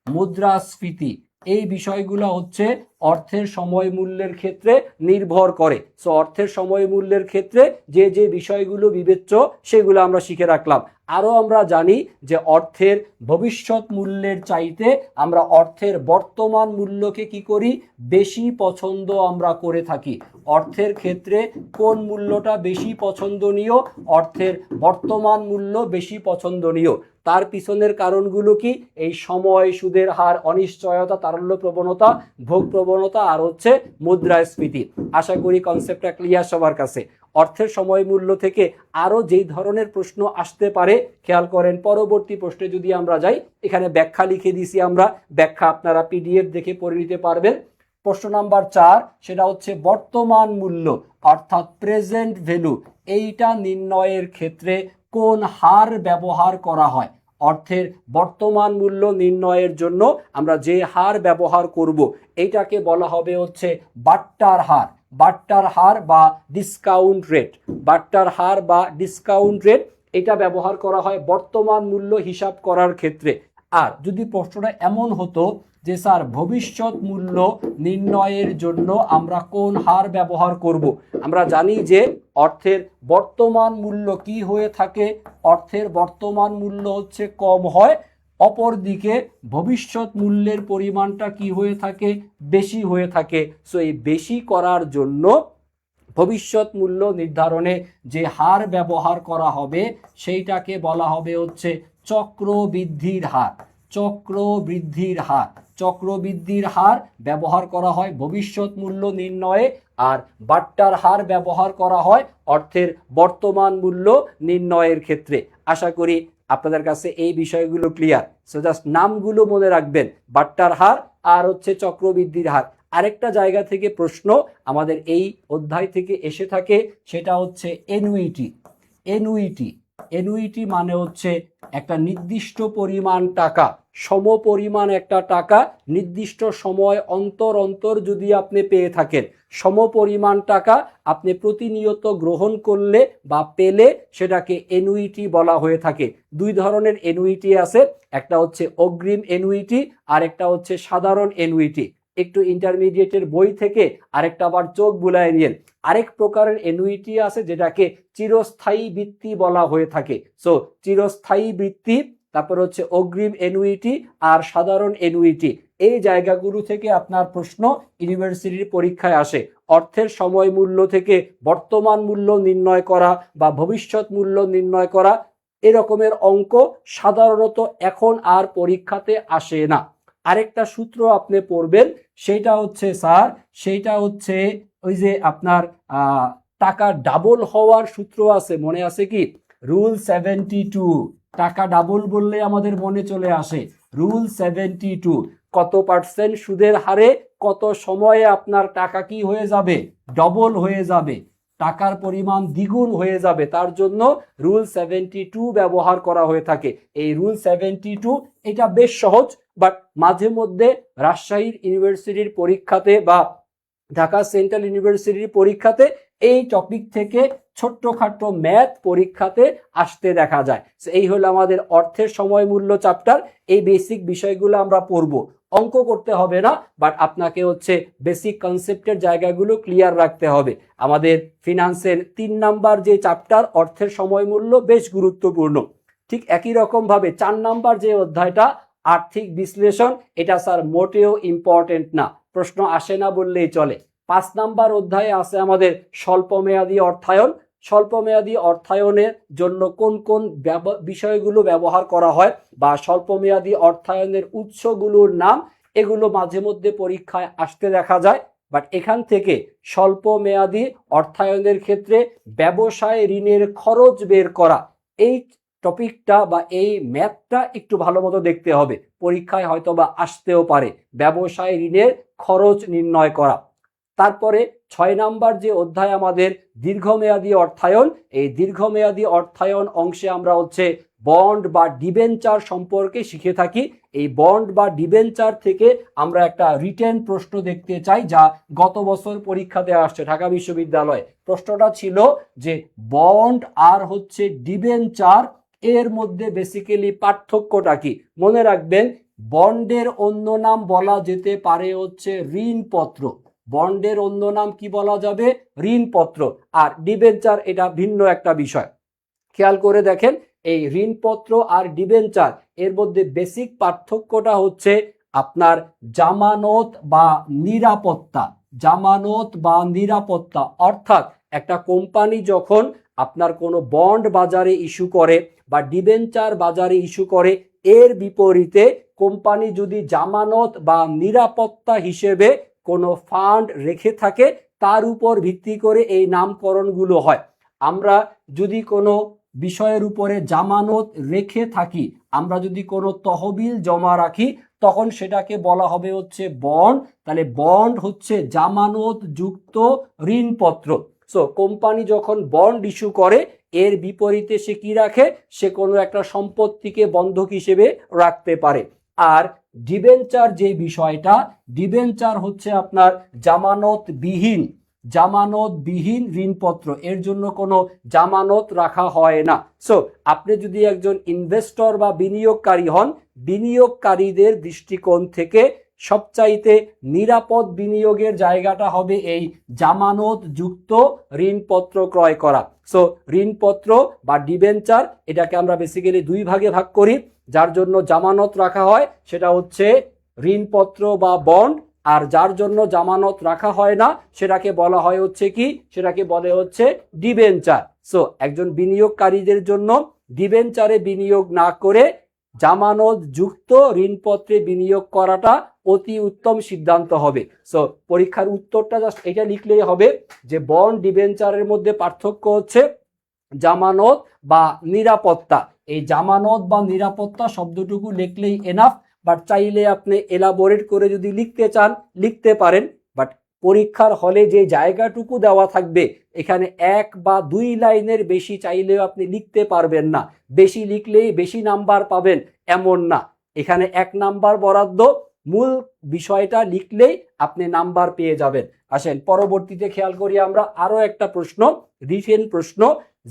মুদ্রাস্ফীতি, এই বিষয়গুলো হচ্ছে অর্থের সময় মূল্যের ক্ষেত্রে নির্ভর করে। সো অর্থের সময় মূল্যের ক্ষেত্রে যে যে বিষয়গুলো বিবেচ্য সেগুলো আমরা শিখে রাখলাম। আরও আমরা জানি যে অর্থের ভবিষ্যৎ মূল্যের চাইতে আমরা অর্থের বর্তমান মূল্যকে কি করি? বেশি পছন্দ আমরা করে থাকি। অর্থের ক্ষেত্রে কোন মূল্যটা বেশি পছন্দনীয়? অর্থের বর্তমান মূল্য বেশি পছন্দনীয়। তার পিছনের কারণগুলো কি? এই সময়, সুদের হার, অনিশ্চয়তা, তারল্য প্রবণতা, ভোগ প্রবণতা, আর হচ্ছে মুদ্রাস্ফীতি। আশা করি কনসেপ্টটা ক্লিয়ার সবার কাছে। অর্থের সময় মূল্য থেকে আরো যেই ধরনের প্রশ্ন আসতে পারে খেয়াল করেন। পরবর্তী প্রশ্নে যদি আমরা যাই, এখানে ব্যাখ্যা লিখে দিছি আমরা, ব্যাখ্যা আপনারা পিডিএফ দেখে পড়ে নিতে পারবেন। প্রশ্ন নাম্বার 4, সেটা হচ্ছে বর্তমান মূল্য অর্থাৎ প্রেজেন্ট ভ্যালু, এইটা নির্ণয়ের ক্ষেত্রে কোন হার ব্যবহার করা হয়? অর্থের বর্তমান মূল্য নির্ণয়ের জন্য আমরা যে হার ব্যবহার করব এইটাকে বলা হবে হচ্ছে বাট্টার হার। বাট্টার হার বা ডিসকাউন্ট রেট। বাট্টার হার বা ডিসকাউন্ট রেট এটা ব্যবহার করা হয় বর্তমান মূল্য হিসাব করার ক্ষেত্রে। আর যদি প্রশ্নটা এমন হতো যে স্যার ভবিষ্যৎ মূল্য নির্ণয়ের জন্য আমরা কোন হার ব্যবহার করব, আমরা জানি যে অর্থের বর্তমান মূল্য কি হয়ে থাকে, অর্থের বর্তমান মূল্য হচ্ছে কম হয়, অপরদিকে ভবিষ্যৎ মূল্যের পরিমাণটা কি হয়ে থাকে, বেশি হয়ে থাকে। সো এই বেশি করার জন্য ভবিষ্যৎ মূল্য নির্ধারণে যে হার ব্যবহার করা হবে সেইটাকে বলা হবে হচ্ছে চক্রবৃদ্ধির হার। চক্রবৃদ্ধির হার, চক্রবৃদ্ধির হার ব্যবহার করা হয় ভবিষ্যৎ মূল্য নির্ণয়ে, আর বাট্টার হার ব্যবহার করা হয় অর্থের বর্তমান মূল্য নির্ণয়ের ক্ষেত্রে। আশা করি আপনাদের কাছে এই বিষয়গুলো ক্লিয়ার। সো জাস্ট নামগুলো মনে রাখবেন, বাট্টার হার আর হচ্ছে চক্রবৃদ্ধির হার। আরেকটা জায়গা থেকে প্রশ্ন আমাদের এই অধ্যায় থেকে এসে থাকে, সেটা হচ্ছে এনুইটি। এনুইটি, এনুইটি মানে হচ্ছে একটা নির্দিষ্ট পরিমাণ টাকা, সমপরিমাণ একটা টাকা নির্দিষ্ট সময় অন্তর অন্তর যদি আপনি পেয়ে থাকেন, সমপরিমাণ টাকা আপনি প্রতিনিয়ত গ্রহণ করলে বা পেলে সেটাকে এনুইটি বলা হয়ে থাকে। দুই ধরনের এনুইটি আছে, একটা হচ্ছে অগ্রিম এনুইটি আর একটা হচ্ছে সাধারণ এনুইটি। একটু ইন্টারমিডিয়েটের বই থেকে আরেকটা আবার চোখ বুলায় নিয়েন। আরেক প্রকারের এনুইটি আছে যেটাকে চিরস্থায়ী বৃত্তি বলা হয়ে থাকে। সো চিরস্থায়ী বৃত্তি, তারপর হচ্ছে অগ্রিম এনুইটি আর সাধারণ এনুইটি। এই জায়গাগুলো থেকে আপনার প্রশ্ন ইউনিভার্সিটির পরীক্ষায় আসে। অর্থের সময় মূল্য থেকে বর্তমান মূল্য নির্ণয় করা বা ভবিষ্যৎ মূল্য নির্ণয় করা, এরকমের অঙ্ক সাধারণত এখন আর পরীক্ষাতে আসে না। আরেকটা সূত্র আপনি পড়বেন, সেটা হচ্ছে স্যার, সেইটা হচ্ছে ওই যে আপনার টাকা ডাবল হওয়ার সূত্র আছে, মনে আছে কি? রুল 72। টাকা ডাবল বললে আমাদের মনে চলে আসে রুল 72। কত পার্সেন্ট সুদের হারে কত সময়ে আপনার টাকা কি হয়ে যাবে, ডবল হয়ে যাবে, টাকার পরিমাণ দ্বিগুণ হয়ে যাবে, তার জন্য রুল 72 ব্যবহার করা হয়ে থাকে। এই রুল 72 এটা বেশ সহজ, বাট মাঝে মধ্যে রাজশাহী ইউনিভার্সিটির পরীক্ষাতে বা ঢাকা সেন্ট্রাল ইউনিভার্সিটির পরীক্ষাতে এই টপিক থেকে ছোট্টখাটো ম্যাথ পরীক্ষাতে আসতে দেখা যায়। এই হলো আমাদের অর্থের সময় মূল্য চ্যাপ্টার। এই বেসিক বিষয়গুলো আমরা পড়বো, অঙ্ক করতে হবে না, বাট আপনাকে হচ্ছে বেসিক কনসেপ্টের জায়গাগুলো ক্লিয়ার রাখতে হবে। আমাদের ফিনান্সের 3 নাম্বার যে চ্যাপ্টার অর্থের সময় মূল্য বেশ গুরুত্বপূর্ণ। ঠিক একই রকম ভাবে 4 নাম্বার যে অধ্যায়টা আর্থিক বিশ্লেষণ, এটা স্যার মোটেও ইম্পর্টেন্ট না, প্রশ্ন আসে না বললেই চলে। 5 নাম্বার অধ্যায়ে আছে আমাদের স্বল্পমেয়াদী অর্থায়ন। স্বল্পমেয়াদী অর্থায়নের জন্য কোন কোন বিষয়গুলো ব্যবহার করা হয় বা স্বল্পমেয়াদী অর্থায়নের উৎসগুলোর নাম, এগুলো মাঝে মধ্যে পরীক্ষায় আসতে দেখা যায়। বাট এখান থেকে স্বল্পমেয়াদী অর্থায়নের ক্ষেত্রে ব্যবসায় ঋণের খরচ বের করা, এই টপিকটা বা এই ম্যাথটা একটু ভালো মতো দেখতে হবে, পরীক্ষায় হয়তো বা আসতেও পারে, ব্যবসায় ঋণের খরচ নির্ণয় করা। তারপরে 6 নাম্বার যে অধ্যায় আমাদের দীর্ঘমেয়াদী অর্থায়ন, এই দীর্ঘমেয়াদী অর্থায়ন অংশে আমরা হচ্ছে বন্ড বা ডিবেঞ্চার সম্পর্কে শিখে থাকি। এই বন্ড বা ডিবেঞ্চার থেকে আমরা একটা রিটেন প্রশ্ন দেখতে চাই, যা গত বছর পরীক্ষাতে আসছে ঢাকা বিশ্ববিদ্যালয়ে। প্রশ্নটা ছিল যে বন্ড আর হচ্ছে ডিবেঞ্চার এর মধ্যে বেসিক্যালি পার্থক্যটা কি। মনে রাখবেন, বন্ডের অন্য নাম বলা যেতে পারে হচ্ছে ঋণপত্র। বন্ডের অন্য নাম কি বলা যাবে, ঋণপত্র। আর ডিবেঞ্চার এটা ভিন্ন একটা বিষয়। খেয়াল করে দেখেন, এই ঋণপত্র আর ডিবেঞ্চার এর মধ্যে বেসিক পার্থক্যটা হচ্ছে আপনার জামানত বা নিরাপত্তা। জামানত বা নিরাপত্তা, অর্থাৎ একটা কোম্পানি যখন আপনার কোনো বন্ড বাজারে ইস্যু করে বা ডিবেঞ্চার বাজারে ইস্যু করে, এর বিপরীতে কোম্পানি যদি জামানত বা নিরাপত্তা হিসেবে কোনো ফান্ড রেখে থাকে, তার উপর ভিত্তি করে এই নামকরণগুলো হয়। আমরা যদি কোনো বিষয়ের উপরে জামানত রেখে থাকি, আমরা যদি কোনো তহবিল জমা রাখি, তখন সেটাকে বলা হবে হচ্ছে বন্ড। তাহলে বন্ড হচ্ছে জামানত যুক্ত ঋণপত্র। সো কোম্পানি যখন বন্ড ইস্যু করে, এর বিপরীতে সে কি রাখে, সে কোনো একটা সম্পত্তিকে বন্ধক হিসেবে রাখতে পারে। আর ডিবেঞ্চার যে বিষয়টা, ডিবেঞ্চার হচ্ছে আপনার জামানতবিহীন, জামানতবিহীন ঋণপত্র, এর জন্য কোনো জামানত রাখা হয় না। সো আপনি যদি একজন ইনভেস্টর বা বিনিয়োগকারী হন, বিনিয়োগকারীদের দৃষ্টিকোণ থেকে সবচাইতে নিরাপদ বিনিয়োগের জায়গাটা হবে এই জামানত যুক্ত ঋণপত্র ক্রয় করা। সো ঋণপত্র বা ডিবেঞ্চার, এটাকে আমরা বেসিক্যালি দুই ভাগে ভাগ করি। যার জন্য জামানত রাখা হয় সেটা হচ্ছে ঋণপত্র বা বন্ড, আর যার জন্য জামানত রাখা হয় না সেটাকে বলা হয় হচ্ছে কি, সেটাকে বলে হচ্ছে ডিবেঞ্চার। সো একজন বিনিয়োগকারীদের জন্য ডিবেঞ্চারে বিনিয়োগ না করে জামানত যুক্ত ঋণপত্রে বিনিয়োগ করাটা অতি উত্তম সিদ্ধান্ত হবে। সো পরীক্ষার উত্তরটা জাস্ট এটা লিখলেই হবে যে বন্ড ডিবেঞ্চারের মধ্যে পার্থক্য হচ্ছে জামানত বা নিরাপত্তা। এই জামানত বা নিরাপত্তা শব্দটুকু লিখলেই এনাফ, বাট চাইলে আপনি এলাবোরেট করে যদি লিখতে চান লিখতে পারেন, বাট পরীক্ষার হলে যে জায়গাটুকু দেওয়া থাকবে এখানে 1 বা 2 লাইনের বেশি চাইলেও আপনি লিখতে পারবেন না। বেশি লিখলেই বেশি নাম্বার পাবেন এমন না, এখানে 1 নাম্বার বরাদ্দ, মূল বিষয়টা লিখলেই আপনি নাম্বার পেয়ে যাবেন। আসেন পরবর্তীতে খেয়াল করি আমরা আরো একটা প্রশ্ন, রিসেন্ট প্রশ্ন,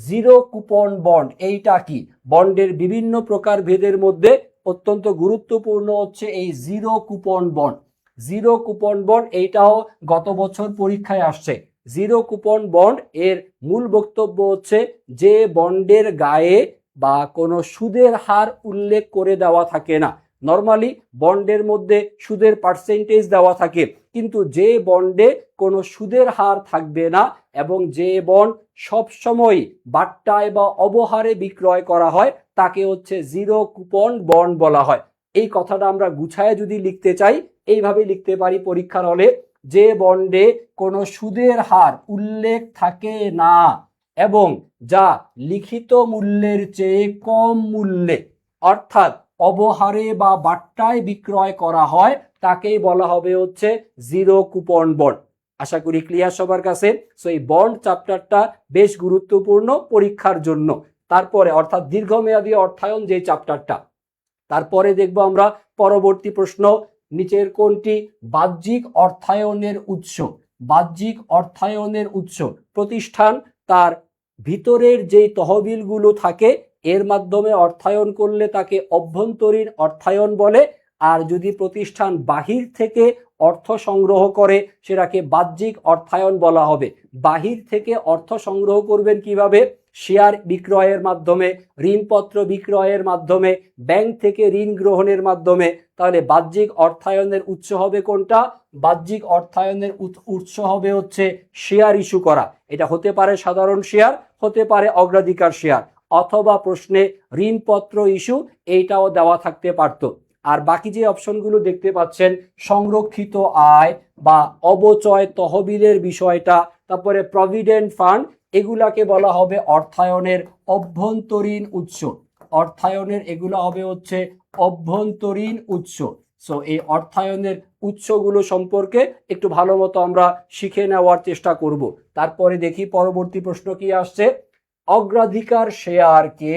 জিরো কুপন বন্ড এইটা কি? বন্ডের বিভিন্ন প্রকার ভেদের মধ্যে অত্যন্ত গুরুত্বপূর্ণ হচ্ছে এই zero coupon bond. Zero coupon bond এইটাও গত বছর পরীক্ষায় আসছে। জিরো কুপন বন্ড এর মূল বক্তব্য হচ্ছে যে বন্ডের গায়ে বা কোনো সুদের হার উল্লেখ করে দেওয়া থাকে না। নর্মালি বন্ডের মধ্যে সুদের পার্সেন্টেজ দেওয়া থাকে, কিন্তু যে বন্ডে কোনো সুদের হার থাকবে না এবং যে বন্ড সবসময় বাট্টায় বা অবহারে বিক্রয় করা হয় তাকে হচ্ছে জিরো কুপন বন্ড বলা হয়। এই কথাটা আমরা গুছায় যদি লিখতে চাই এইভাবে লিখতে পারি পরীক্ষার হলে, যে বন্ডে কোনো সুদের হার উল্লেখ থাকে না এবং যা লিখিত মূল্যের চেয়ে কম মূল্যে অর্থাৎ অবহারে বা বাট্টায় বিক্রয় করা হয় তাকেই বলা হবে হচ্ছে জিরো কুপন বন্ড। আশা করি ক্লিয়ার সবার কাছে। সো এই বন্ড চ্যাপ্টারটা বেশ গুরুত্বপূর্ণ পরীক্ষার জন্য। তারপরে অর্থাৎ দীর্ঘমেয়াদী অর্থায়ন যে চ্যাপ্টারটা, তারপরে দেখব আমরা পরবর্তী প্রশ্ন, নিচের কোনটি বাহ্যিক অর্থায়নের উৎস? বাহ্যিক অর্থায়নের উৎস প্রতিষ্ঠান তার ভিতরের যেই তহবিলগুলো থাকে এর মাধ্যমে অর্থায়ন করলে তাকে অভ্যন্তরীণ অর্থায়ন বলে, আর যদি প্রতিষ্ঠান বাহির থেকে অর্থ সংগ্রহ করে সেটাকে বাহ্যিক অর্থায়ন বলা হবে। বাহির থেকে অর্থ সংগ্রহ করবেন কিভাবে? শেয়ার বিক্রয়ের মাধ্যমে, ঋণপত্র বিক্রয়ের মাধ্যমে, ব্যাংক থেকে ঋণ গ্রহণের মাধ্যমে। তাহলে বাহ্যিক অর্থায়নের উৎস হবে কোনটা? বাহ্যিক অর্থায়নের উৎস হবে হচ্ছে শেয়ার ইস্যু করা। এটা হতে পারে সাধারণ শেয়ার, হতে পারে অগ্রাধিকার শেয়ার, অথবা প্রশ্নে ঋণপত্র ইস্যু, এইটাও দেওয়া থাকতে পারত। আর বাকি যে অপশনগুলো দেখতে পাচ্ছেন, সংরক্ষিত আয় বা অবচয় তহবিলের বিষয়টা, তারপরে প্রভিডেন্ট ফান্ড, এগুলাকে বলা হবে অর্থায়নের অভ্যন্তরীণ উৎস। অর্থায়নের এগুলো হবে হচ্ছে অভ্যন্তরীণ উৎস। সো এই অর্থায়নের উৎসগুলো সম্পর্কে একটু ভালো মতো আমরা শিখে নেওয়ার চেষ্টা করব। তারপরে দেখি পরবর্তী প্রশ্ন কি আসছে। অগ্রাধিকার শেয়ারকে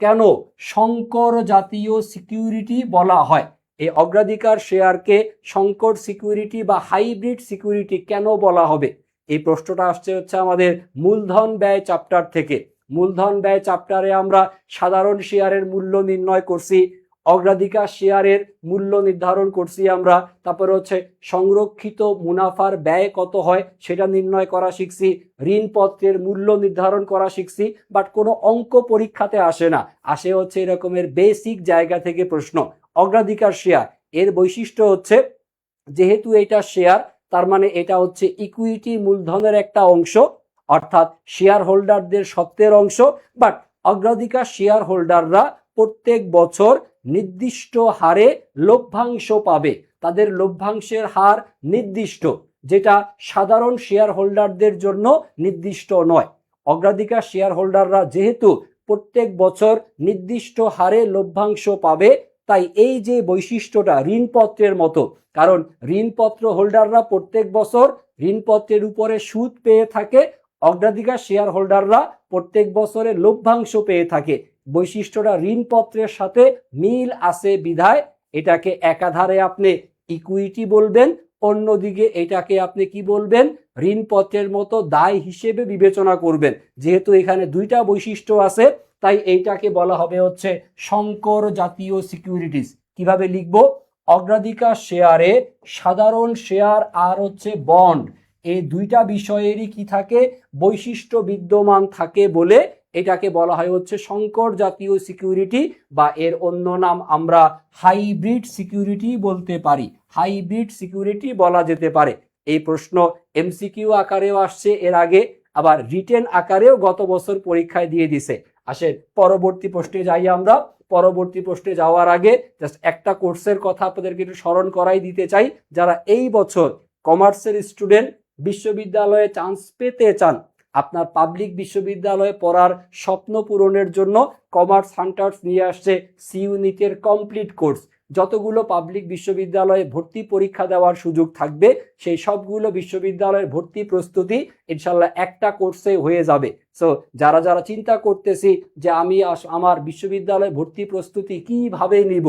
কেন সংকর জাতীয় সিকিউরিটি বলা হয়? এই অগ্রাধিকার শেয়ারকে সংকর সিকিউরিটি বা হাইব্রিড সিকিউরিটি কেন বলা হবে? এই প্রশ্নটা আসছে হচ্ছে আমাদের মূলধন ব্যয় চ্যাপ্টার থেকে। মূলধন ব্যয় চ্যাপ্টারে আমরা সাধারণ শেয়ারের মূল্য নির্ণয় করছি, অগ্রাধিকার শেয়ারের মূল্য নির্ধারণ করছি আমরা, তারপরে হচ্ছে সংরক্ষিত মুনাফার ব্যয় কত হয় সেটা নির্ণয় করা শিখছি, ঋণপত্রের মূল্য নির্ধারণ করা শিখছি। বাট কোনো অঙ্ক পরীক্ষাতে আসে না, আসে হচ্ছে এরকমের বেসিক জায়গা থেকে প্রশ্ন। অগ্রাধিকার শেয়ার এর বৈশিষ্ট্য হচ্ছে যেহেতু এটা শেয়ার, তার মানে এটা হচ্ছে ইকুইটি মূলধনের একটা অংশ, অর্থাৎ শেয়ার হোল্ডারদের স্বত্বের অংশ। বাট অগ্রাধিকার শেয়ার হোল্ডাররা প্রত্যেক বছর নির্দিষ্ট হারে লভ্যাংশ পাবে। তাদের লভ্যাংশের হার নির্দিষ্ট, যেটা সাধারণ শেয়ার হোল্ডারদের জন্য নির্দিষ্ট নয়। অগ্রাধিকার শেয়ার হোল্ডাররা যেহেতু প্রত্যেক বছর নির্দিষ্ট হারে লভ্যাংশ পাবে, তাই এই যে বৈশিষ্ট্যটা ঋণপত্রের মতো, কারণ ঋণপত্র হোল্ডাররা প্রত্যেক বছর ঋণপত্রের উপরে সুদ পেয়ে থাকে, অগ্রাধিকার শেয়ার হোল্ডাররা প্রত্যেক বছরে লভ্যাংশ পেয়ে থাকে। বৈশিষ্ট্যটা ঋণপত্রের সাথে মিল আছে বিধায় এটাকে একাধারে আপনি ইকুইটি বলবেন অন্যদিকে এটাকে আপনি কি বলবেন, ঋণপত্রের মতো দায় হিসেবে বিবেচনা করবেন। যেহেতু এখানে দুইটা বৈশিষ্ট্য আছে, তাই এইটাকে বলা হবে হচ্ছে সংকর জাতীয় সিকিউরিটিজ। কিভাবে লিখবো, অগ্রাধিকার শেয়ারে সাধারণ শেয়ার আর হচ্ছে বন্ড, এই দুইটা বিষয়েরই কি থাকে, বৈশিষ্ট্য বিদ্যমান থাকে বলে এটাকে বলা হয় হচ্ছে সংকর জাতীয় সিকিউরিটি, বা এর অন্য নাম আমরা হাইব্রিড সিকিউরিটি বলতে পারি, হাইব্রিড সিকিউরিটি বলা যেতে পারে। এই প্রশ্ন এমসিকিউ আকারেও আসছে এর আগে, আবার রিটেন আকারেও গত বছর পরীক্ষায় দিয়ে দিছে। আসেন পরবর্তী প্রশ্নে যাই আমরা। পরবর্তী প্রশ্নে যাওয়ার আগে জাস্ট একটা কোর্সের কথা আপনাদেরকে একটু স্মরণ করাই দিতে চাই। যারা এই বছর কমার্সের স্টুডেন্ট, বিশ্ববিদ্যালয়ে চান্স পেতে চান, আপনার পাবলিক বিশ্ববিদ্যালয়ে পড়ার স্বপ্ন পূরণের জন্য কমার্স হান্টার্স নিয়ে আসছে সি ইউনিটের কমপ্লিট কোর্স। যতগুলো পাবলিক বিশ্ববিদ্যালয়ে ভর্তি পরীক্ষা দেওয়ার সুযোগ থাকবে, সেই সবগুলো বিশ্ববিদ্যালয়ের ভর্তি প্রস্তুতি ইনশাল্লাহ একটা কোর্সে হয়ে যাবে। সো যারা যারা চিন্তা করতেছি যে আমি আমার বিশ্ববিদ্যালয়ে ভর্তি প্রস্তুতি কিভাবে নিব,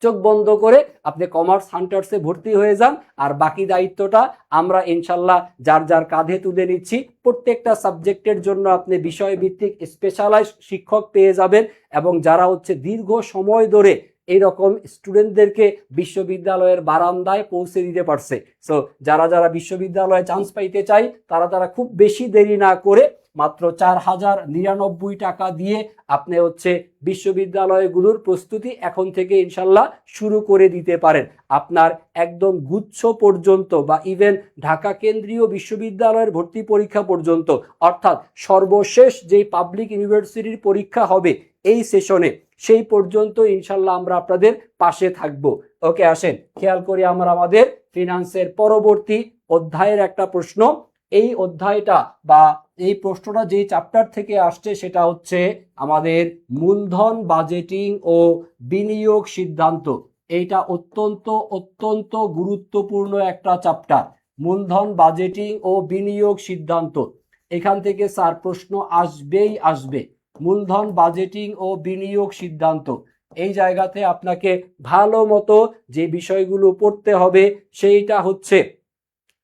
চোখ বন্ধ করে আপনি কমার্স হান্টার্সে ভর্তি হয়ে যান, আর বাকি দায়িত্বটা আমরা ইনশাল্লাহ যার যার কাঁধে তুলে নিচ্ছি। প্রত্যেকটা সাবজেক্টের জন্য আপনি বিষয়ভিত্তিক স্পেশালাইজ শিক্ষক পেয়ে যাবেন, এবং যারা হচ্ছে দীর্ঘ সময় ধরে এইরকম স্টুডেন্টদেরকে বিশ্ববিদ্যালয়ের বারান্দায় পৌঁছে দিতে পারছে। সো যারা যারা বিশ্ববিদ্যালয়ে চান্স পাইতে চাই, তারা খুব বেশি দেরি না করে মাত্র 4,099 টাকা দিয়ে আপনি হচ্ছে বিশ্ববিদ্যালয়গুলোর প্রস্তুতি এখন থেকে ইনশাল্লাহ শুরু করে দিতে পারেন। আপনার একদম গুচ্ছ পর্যন্ত বা ইভেন ঢাকা কেন্দ্রীয় বিশ্ববিদ্যালয়ের ভর্তি পরীক্ষা পর্যন্ত, অর্থাৎ সর্বশেষ যেই পাবলিক ইউনিভার্সিটির পরীক্ষা হবে এই সেশনে, সেই পর্যন্ত ইনশাল্লাহ আমরা আপনাদের পাশে থাকব। ওকে, আসেন খেয়াল করি আমরা আমাদের ফিনান্সের পরবর্তী অধ্যায়ের একটা প্রশ্ন। এই অধ্যায়টা বা এই প্রশ্নটা যেই চ্যাপ্টার থেকে আসছে সেটা হচ্ছে আমাদের মূলধন বাজেটিং ও বিনিয়োগ সিদ্ধান্ত। এইটা অত্যন্ত অত্যন্ত গুরুত্বপূর্ণ একটা চ্যাপ্টার, মূলধন বাজেটিং ও বিনিয়োগ সিদ্ধান্ত। এখান থেকে স্যার প্রশ্ন আসবেই আসবে। মূলধন বাজেটিং ও বিনিয়োগ সিদ্ধান্ত, এই জায়গাতে আপনাকে ভালো মতো যে বিষয়গুলো পড়তে হবে সেইটা হচ্ছে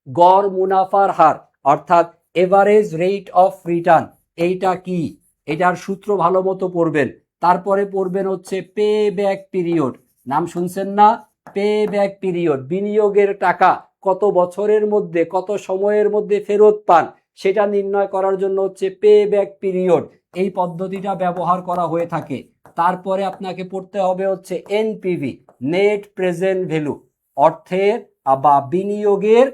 গড় মুনাফার হার, অর্থাৎ এভারেজ রেট অফ রিটার্ন। এইটা কি, এটার সূত্র ভালো মতো পড়বেন। তারপরে পড়বেন হচ্ছে পে ব্যাক পিরিয়ড, নাম শুনছেন না, পে ব্যাক পিরিয়ড, বিনিয়োগের টাকা কত বছরের মধ্যে কত সময়ের মধ্যে ফেরত পান সেটা নির্ণয় করার জন্য হচ্ছে পে ব্যাক পিরিয়ড, এই পদ্ধতিটা ব্যবহার করা হয়ে থাকে। তারপরে আপনাকে পড়তে হবে হচ্ছে এনপিভি, নেট প্রেজেন্ট ভ্যালু, অর্থের বা বিনিয়োগের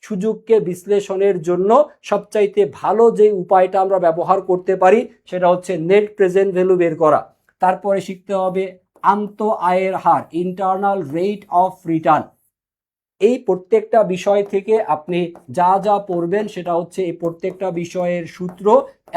সুযোগকে বিশ্লেষণের জন্য সবচাইতে ভালো যে উপায়টা আমরা ব্যবহার করতে পারি সেটা হচ্ছে নেট প্রেজেন্ট ভ্যালু বের করা। তারপরে শিখতে হবে আন্ত আয়ের হার, ইন্টারনাল রেট অফ রিটার্ন। এই প্রত্যেকটা বিষয় থেকে আপনি যা যা পড়বেন সেটা হচ্ছে এই প্রত্যেকটা বিষয়ের সূত্র,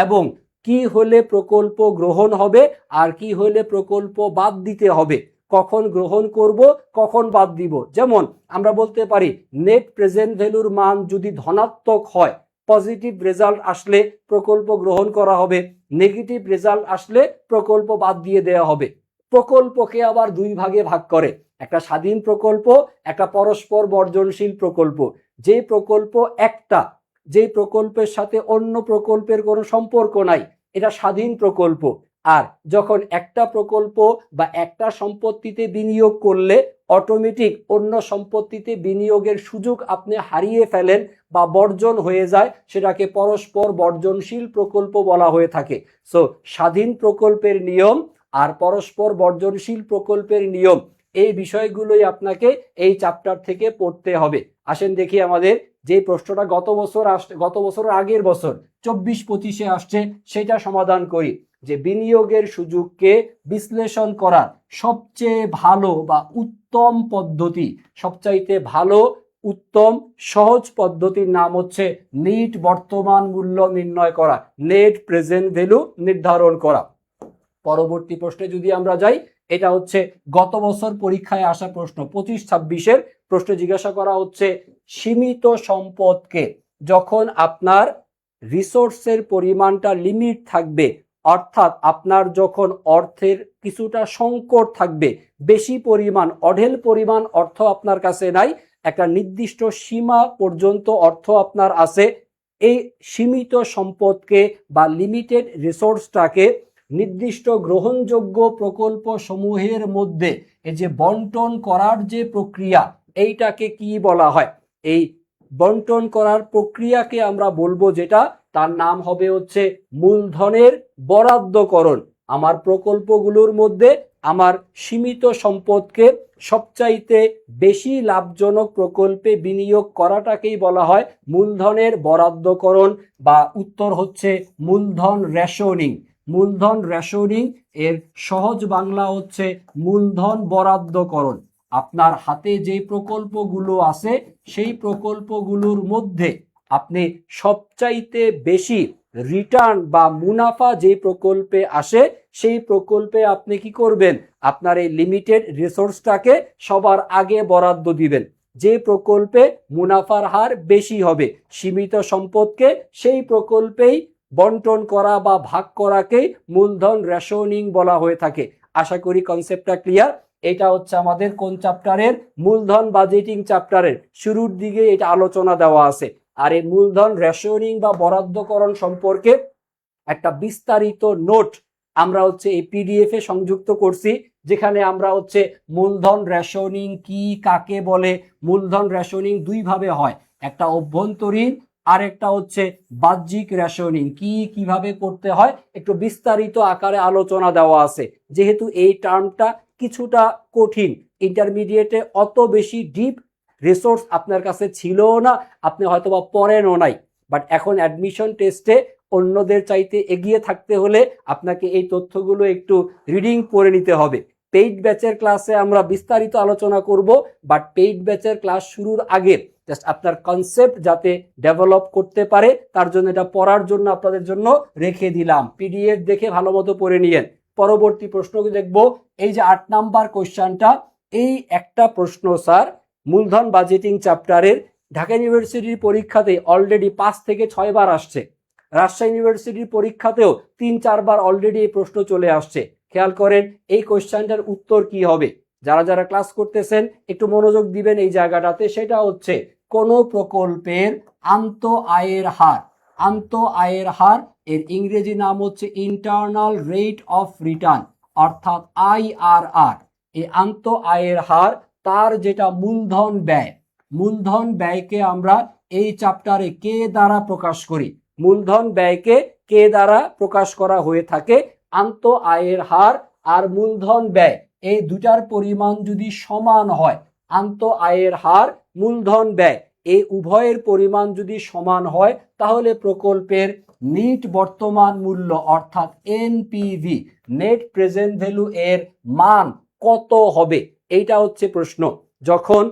এবং কি হলে প্রকল্প গ্রহণ হবে আর কি হলে প্রকল্প বাদ দিতে হবে, কখন গ্রহণ করব কখন বাদ দিব। যেমন আমরা বলতে পারি নেট প্রেজেন্ট ভ্যালুর মান যদি ধনাত্মক হয়, পজিটিভ রেজাল্ট আসলে প্রকল্প গ্রহণ করা হবে, নেগেটিভ রেজাল্ট আসলে প্রকল্প বাদ দিয়ে দেওয়া হবে। প্রকল্পকে আবার দুই ভাগে ভাগ করে, একটা স্বাধীন প্রকল্প, একটা পরস্পর বর্জনশীল প্রকল্প। যে প্রকল্প একটা, যে প্রকল্পের সাথে অন্য প্রকল্পের কোনো সম্পর্ক নাই, এটা স্বাধীন প্রকল্প। আর যখন একটা প্রকল্প বা একটা সম্পত্তিতে বিনিয়োগ করলে অটোমেটিক অন্য সম্পত্তিতে বিনিয়োগের সুযোগ আপনি হারিয়ে ফেলেন বা বর্জন হয়ে যায়, সেটাকে পরস্পর বর্জনশীল প্রকল্প বলা হয়ে থাকে। সো স্বাধীন প্রকল্পের নিয়ম আর পরস্পর বর্জনশীল প্রকল্পের নিয়ম, এই বিষয়গুলোই আপনাকে এই চ্যাপ্টার থেকে পড়তে হবে। আসেন দেখি আমাদের যে প্রশ্নটা গত বছর আগের বছর 24-25-এ আসছে সেটা সমাধান করি। যে বিনিয়োগের সুযোগকে বিশ্লেষণ করার সবচেয়ে ভালো বা উত্তম পদ্ধতি, সবচাইতে ভালো উত্তম সহজ পদ্ধতির নাম হচ্ছে নেট বর্তমান মূল্য নির্ণয় করা, নেট প্রেজেন্ট ভ্যালু নির্ধারণ করা। পরবর্তী প্রশ্নে যদি আমরা যাই, এটা হচ্ছে গত বছর পরীক্ষায় আসা প্রশ্ন 25-26-এর প্রশ্নে জিজ্ঞাসা করা হচ্ছে সীমিত সম্পদকে, যখন আপনার রিসোর্সের পরিমাণটা লিমিট থাকবে, অর্থাৎ আপনার যখন অর্থের কিছুটা সংকট থাকবে, বেশি পরিমাণ অঢেল পরিমাণ অর্থ আপনার কাছে নাই, একটা নির্দিষ্ট সীমা পর্যন্ত অর্থ আপনার আছে, এই সীমিত সম্পদকে বা লিমিটেড রিসোর্সটাকে নির্দিষ্ট গ্রহণযোগ্য প্রকল্প সমূহের মধ্যে এই যে বন্টন করার যে প্রক্রিয়া, এইটাকে কি বলা হয়? এই বন্টন করার প্রক্রিয়াকে আমরা বলবো যেটা, তার নাম হবে হচ্ছে মূলধনের বরাদ্দকরণ। আমার প্রকল্পগুলোর মধ্যে আমার সীমিত সম্পদকে সবচাইতে বেশি লাভজনক প্রকল্পে বিনিয়োগ করাটাকেই বলা হয় মূলধনের বরাদ্দকরণ, বা উত্তর হচ্ছে মূলধন রেশনিং। মূলধন রেশনিং এর সহজ বাংলা হচ্ছে মূলধন বরাদ্দকরণ। আপনার হাতে যে প্রকল্পগুলো আছে সেই প্রকল্পগুলোর মধ্যে আপনি সবচাইতে বেশি রিটার্ন বা মুনাফা যে প্রকল্পে আসে সেই প্রকল্পে আপনি কি করবেন? আপনার এই লিমিটেড রিসোর্সটাকে সবার আগে বরাদ্দ দিবেন। যে প্রকল্পে মুনাফার হার বেশি হবে, সীমিত সম্পদকে সেই প্রকল্পেই বন্টন করা বা ভাগ করাকেই মূলধন রেশনিং বলা হয়ে থাকে। আশা করি কনসেপ্টটা ক্লিয়ার। এটা হচ্ছে আমাদের কোন চ্যাপ্টারের? মূলধন বাজেটিং চ্যাপ্টারের শুরুর দিকে এটা আলোচনা দেওয়া আছে। আর এই মূলধন রেশনিং বা বরাদ্দকরণ সম্পর্কে একটা বিস্তারিত নোট আমরা হচ্ছে এই পিডিএফ এ সংযুক্ত করছি, যেখানে আমরা হচ্ছে মূলধন রেশনিং কি, কাকে বলে, মূলধন রেশনিং দুই ভাবে হয়, একটা অভ্যন্তরীণ আর একটা হচ্ছে বাহ্যিক রেশনিং, কি কিভাবে করতে হয় একটু বিস্তারিত আকারে আলোচনা দেওয়া আছে। যেহেতু এই টার্মটা কিছুটা কঠিন, ইন্টারমিডিয়েটে অত বেশি ডিপ রিসোর্স আপনার কাছে ছিল না, আপনি হয়তোবা পড়েনও নাই, বাট এখন অ্যাডমিশন টেস্টে অন্যদের চাইতে এগিয়ে থাকতে হলে আপনাকে এই তথ্যগুলো একটু রিডিং করে নিতে হবে। পেইড ব্যাচের ক্লাসে আমরা বিস্তারিত আলোচনা করব, বাট পেইড ব্যাচের ক্লাস শুরুর আগে জাস্ট আপনার কনসেপ্ট যাতে ডেভেলপ করতে পারে তার জন্য এটা পড়ার জন্য আপনাদের জন্য রেখে দিলাম। পিডিএফ দেখে ভালো মতো পড়ে নিয়েন। পরবর্তী প্রশ্ন দেখব, এই যে 8 নাম্বার কোশ্চেনটা, এই একটা প্রশ্ন স্যার মূলধন বাজেটিং চ্যাপ্টারের ঢাকা ইউনিভার্সিটির পরীক্ষাতে অলরেডি 5 থেকে 6 বার আসছে। রাজশাহী ইউনিভার্সিটির পরীক্ষাতেও 3-4 বার অলরেডি এই প্রশ্ন চলে আসছে। খেয়াল করেন এই কোশ্চেনটার উত্তর কি হবে। যারা যারা ক্লাস করতেছেন একটু মনোযোগ দিবেন এই জায়গাটাতে। সেটা হচ্ছে কোন প্রকল্পের আন্ত আয়ের হার। আন্ত আয়ের হার এর ইংরেজি নাম হচ্ছে ইন্টারনাল রেট অফ রিটার্ন, অর্থাৎ আইআরআর। এই আন্ত আয়ের হার তার যেটা মূলধন ব্যয়, মূলধন ব্যয়কে আমরা এই চ্যাপ্টারে কে দ্বারা প্রকাশ করি? মূলধন ব্যয়কে কে দ্বারা প্রকাশ করা হয়ে থাকে? আন্ত আয়ের হার আর মূলধন ব্যয় এই দুটার পরিমাণ যদি সমান হয়, আন্ত আয়ের হার মূলধন ব্যয় এই উভয়ের পরিমাণ যদি সমান হয়, তাহলে প্রকল্পের নিট বর্তমান মূল্য অর্থাৎ এনপিভি, নেট প্রেজেন্ট ভ্যালু এর মান কত হবে? এইটা হচ্ছে প্রশ্ন। যখন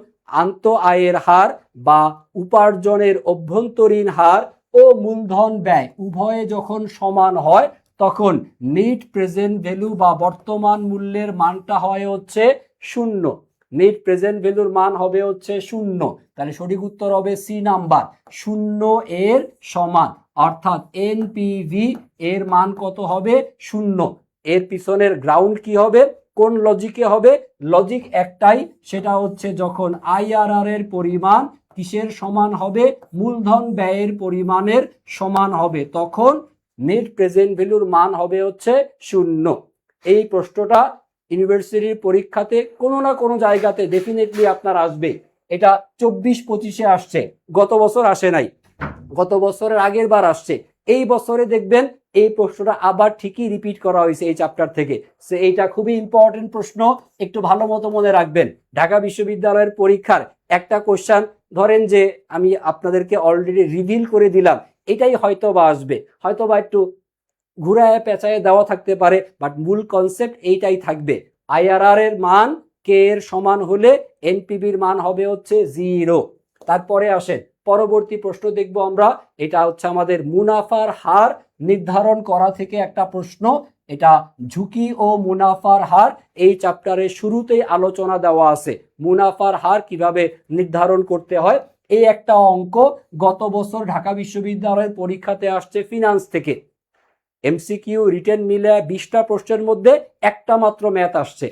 আন্ত আয়ের হার বা উপার্জনের অভ্যন্তরীণ হার ও মূলধন ব্যয় উভয়ে যখন সমান হয়, তখন নেট প্রেজেন্ট ভ্যালু বা বর্তমান মূল্যের মানটা হয় হচ্ছে 0। নেট প্রেজেন্ট ভ্যালুর মান হবে হচ্ছে 0। তাহলে সঠিক উত্তর হবে সি নাম্বার, 0 এর সমান, অর্থাৎ এনপিভি এর মান কত হবে? 0। এর পিছনের গ্রাউন্ড কি হবে? কোন লজিকে হবে? লজিক একটাই, সেটা হচ্ছে যখন আইআরআর এর পরিমাণ কিসের সমান হবে? মূলধন ব্যয়ের পরিমাণের সমান হবে, তখন নেট প্রেজেন্ট ভ্যালুর মান হবে হচ্ছে 0। এই প্রশ্নটা ইউনিভার্সিটির পরীক্ষাতে কোনো না কোনো জায়গাতে ডেফিনেটলি আপনার আসবে। এটা 24-25-এ আসছে, গত বছর আসে নাই, গত বছরের আগের বার আসছে। এই বছরে দেখবেন এই প্রশ্নটা আবার ঠিকই রিপিট করা হয়েছে এই চ্যাপ্টার থেকে। সো এইটা খুবই ইম্পর্টেন্ট প্রশ্ন, একটু ভালো মতো মনে রাখবেন। ঢাকা বিশ্ববিদ্যালয়ের পরীক্ষার একটা কোশ্চেন ধরেন যে আমি আপনাদেরকে অলরেডি রিভিল করে দিলাম, এটাই হয়তো বা আসবে, হয়তো বা একটু ঘুরায় পেঁচায় দেওয়া থাকতে পারে, বাট মূল কনসেপ্ট এইটাই থাকবে। আইআরআর এর মান কে এর সমান হলে এনপিভির মান হবে হচ্ছে 0। তারপরে আসেন পরবর্তী প্রশ্ন দেখব আমরা। এটা হচ্ছে আমাদের মুনাফার হার নির্ধারণ করা থেকে একটা প্রশ্ন। এটা ঝুঁকি ও মুনাফার হার এই চ্যাপ্টারের শুরুতেই আলোচনা দেওয়া আছে, মুনাফার হার কিভাবে নির্ধারণ করতে হয়। এই একটা অঙ্ক গত বছর ঢাকা বিশ্ববিদ্যালয়ের পরীক্ষাতে আসছে ফিনান্স থেকে। এমসিকিউ রিটেন মিলে 20টা প্রশ্নের মধ্যে একটা মাত্র ম্যাথ আসছে,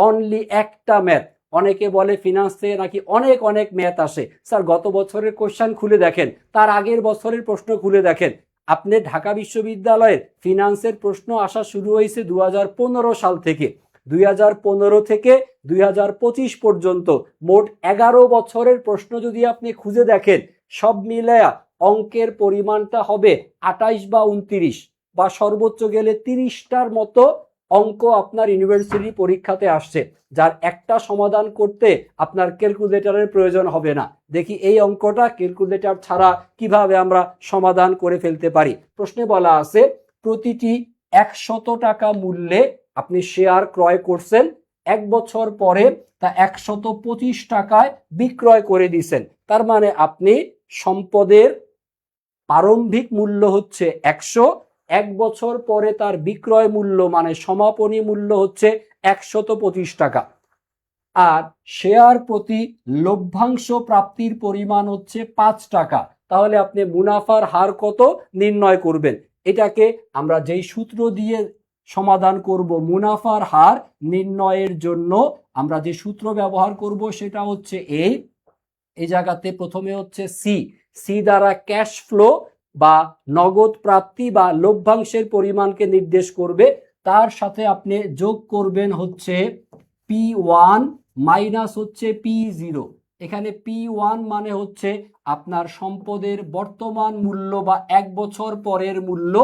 অনলি একটা ম্যাথ। অনেকে বলে ফিনান্স থেকে নাকি অনেক অনেক ম্যাথ আসে। স্যার গত বছরের কোশ্চেন খুলে দেখেন, তার আগের বছরের প্রশ্ন খুলে দেখেন। আপনি ঢাকা বিশ্ববিদ্যালয়ের ফিনান্সের প্রশ্ন আসা শুরু হয়েছে 2015 সাল থেকে। 2015 থেকে 2025 পর্যন্ত মোট 11 বছরের প্রশ্ন যদি আপনি খুঁজে দেখেন, সব মিলায়া অঙ্কের পরিমাণটা হবে 28 বা 29 বা সর্বোচ্চ গেলে 30টার মতো অঙ্ক আপনার ইউনিভার্সিটি পরীক্ষাতে আসছে, যার একটা সমাধান করতে আপনার ক্যালকুলেটরের প্রয়োজন হবে না। দেখি এই অঙ্কটা ক্যালকুলেটর ছাড়া কিভাবে আমরা সমাধান করে ফেলতে পারি। প্রশ্নে বলা আছে প্রতিটি 100 টাকা মূল্যে আপনি শেয়ার ক্রয় করছেন, 1 বছর পরে তা 125 টাকায় বিক্রয় করে দিয়েছেন। তার মানে আপনি সম্পদের প্রারম্ভিক মূল্য হচ্ছে 100, 1 বছর পরে তার বিক্রয় মূল্য মানে সমাপনী মূল্য হচ্ছে 125 টাকা। আর শেয়ার প্রতি লভ্যাংশ প্রাপ্তির পরিমাণ হচ্ছে 5 টাকা। তাহলে আপনি মুনাফার হার কত নির্ণয় করবেন? এটাকে আমরা যেই সূত্র দিয়ে সমাধান করব, মুনাফার হার নির্ণয়ের জন্য আমরা যে সূত্র ব্যবহার করব সেটা হচ্ছে এই জায়গাতে প্রথমে হচ্ছে সি দ্বারা ক্যাশ ফ্লো বা নগদ প্রাপ্তি বা লভ্যাংশের পরিমাণকে নির্দেশ করবে। তার সাথে আপনি যোগ করবেন হচ্ছে P1 মাইনাস হচ্ছে P0। এখানে P1 মানে হচ্ছে আপনার সম্পদের বর্তমান মূল্য বা 1 বছর পরের মূল্য,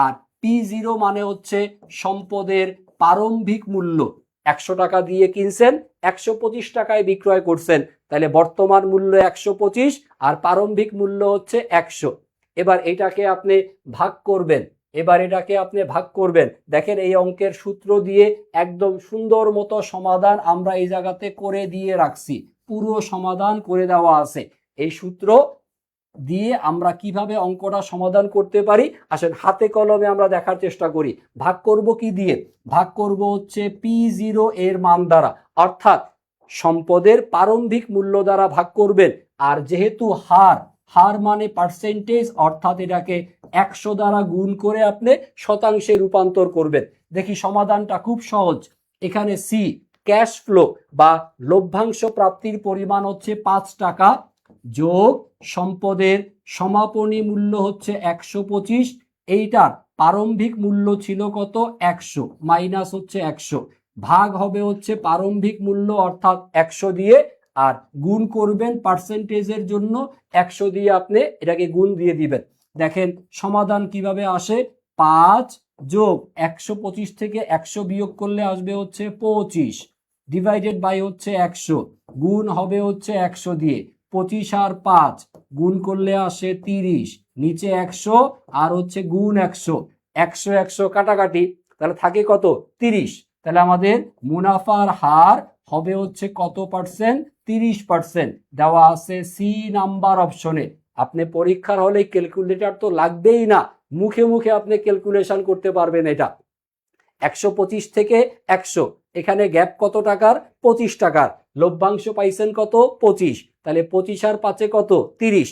আর P0 মানে হচ্ছে সম্পদের প্রারম্ভিক মূল্য। 100 টাকা দিয়ে কিনছেন, 125 টাকায় বিক্রয় করছেন, তাহলে বর্তমান মূল্য 125 আর প্রারম্ভিক মূল্য হচ্ছে 100। এবার এটাকে আপনি ভাগ করবেন। দেখেন এই অঙ্কের সূত্র দিয়ে একদম সুন্দর মতো সমাধান আমরা এই জায়গাতে করে দিয়ে রাখছি, পুরো সমাধান করে দেওয়া আছে। এই সূত্র দিয়ে আমরা কিভাবে অঙ্কটা সমাধান করতে পারি আসেন হাতে কলমে আমরা দেখার চেষ্টা করি। ভাগ করব কি দিয়ে? ভাগ করব হচ্ছে P0 এর মান দ্বারা, অর্থাৎ সম্পদের প্রারম্ভিক মূল্য দ্বারা ভাগ করবেন। আর যেহেতু হার মানে পার্সেন্টেজ, অর্থাৎ এটাকে 100 দ্বারা গুণ করে আপনি শতাংশে রূপান্তর করবেন। দেখি সমাধানটা খুব সহজ। এখানে সি ক্যাশ ফ্লো বা লভ্যাংশ প্রাপ্তির পরিমাণ হচ্ছে 5 টাকা, যোগ সম্পদের সমাপনী মূল্য হচ্ছে 125, এইটার প্রারম্ভিক মূল্য ছিল কত 100, মাইনাস হচ্ছে 100, ভাগ হবে হচ্ছে প্রারম্ভিক মূল্য অর্থাৎ 100 দিয়ে, আর গুণ করবেন পার্সেন্টেজের জন্য 100 দিয়ে আপনি এটাকে গুণ দিয়ে দিবেন। দেখেন সমাধান কিভাবে আসে, 5 যোগ 125 থেকে 100 বিয়োগ করলে আসবে হচ্ছে 25, ডিভাইডেড বাই হচ্ছে 100, গুণ হবে হচ্ছে 100 দিয়ে, 25 আর 5 গুণ করলে আসে 30, নিচে 100 আর হচ্ছে গুণ 100, 100 100 কাটাকাটি, তাহলে থাকে কত 30। তাহলে আমাদের মুনাফার হার হবে হচ্ছে কত পার্সেন্ট? 30% দেওয়া আছে সি নাম্বার অপশনে। আপনি পরীক্ষার হলে ক্যালকুলেটর তো লাগবেই না, মুখে মুখে আপনি ক্যালকুলেশন করতে পারবেন। এটা 125 থেকে 100, এখানে গ্যাপ কত টাকার? 25 টাকার। লভ্যাংশ পাইছেন কত? 25, তাহলে 25 আর 5 কত? 30।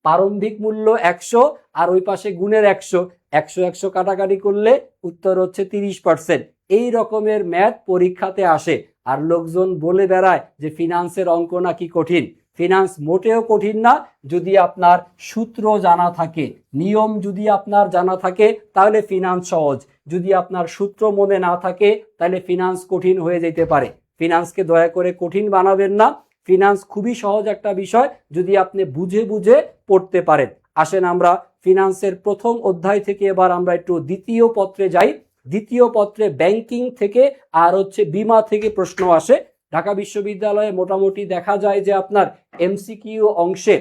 প্রারম্ভিক মূল্য 100 আর ওই পাশে গুণের 100, 100 100 কাটাকাটি করলে উত্তর হচ্ছে 30%। এই রকমের ম্যাথ পরীক্ষাতে আসে। আর লোকজন বলে বেড়ায় যে ফিনান্সের অঙ্ক নাকি কঠিন। ফিনান্স মোটেও কঠিন না, যদি আপনার সূত্র জানা থাকে, নিয়ম যদি আপনার জানা থাকে তাহলে ফিনান্স সহজ। যদি আপনার সূত্র মনে না থাকে তাহলে ফিনান্স কঠিন হয়ে যেতে পারে। ফিনান্সকে দয়া করে কঠিন বানাবেন না, ফিনান্স খুবই সহজ একটা বিষয় যদি আপনি বুঝে বুঝে পড়তে পারেন। আসেন আমরা ফিনান্সের প্রথম অধ্যায় থেকে এবার আমরা একটু দ্বিতীয় পত্রে যাই। দ্বিতীয় পত্রে ব্যাংকিং থেকে আর হচ্ছে বীমা থেকে প্রশ্ন আসে। ঢাকা বিশ্ববিদ্যালয়ে মোটামুটি দেখা যায় যে আপনার এমসিকিউ অংশে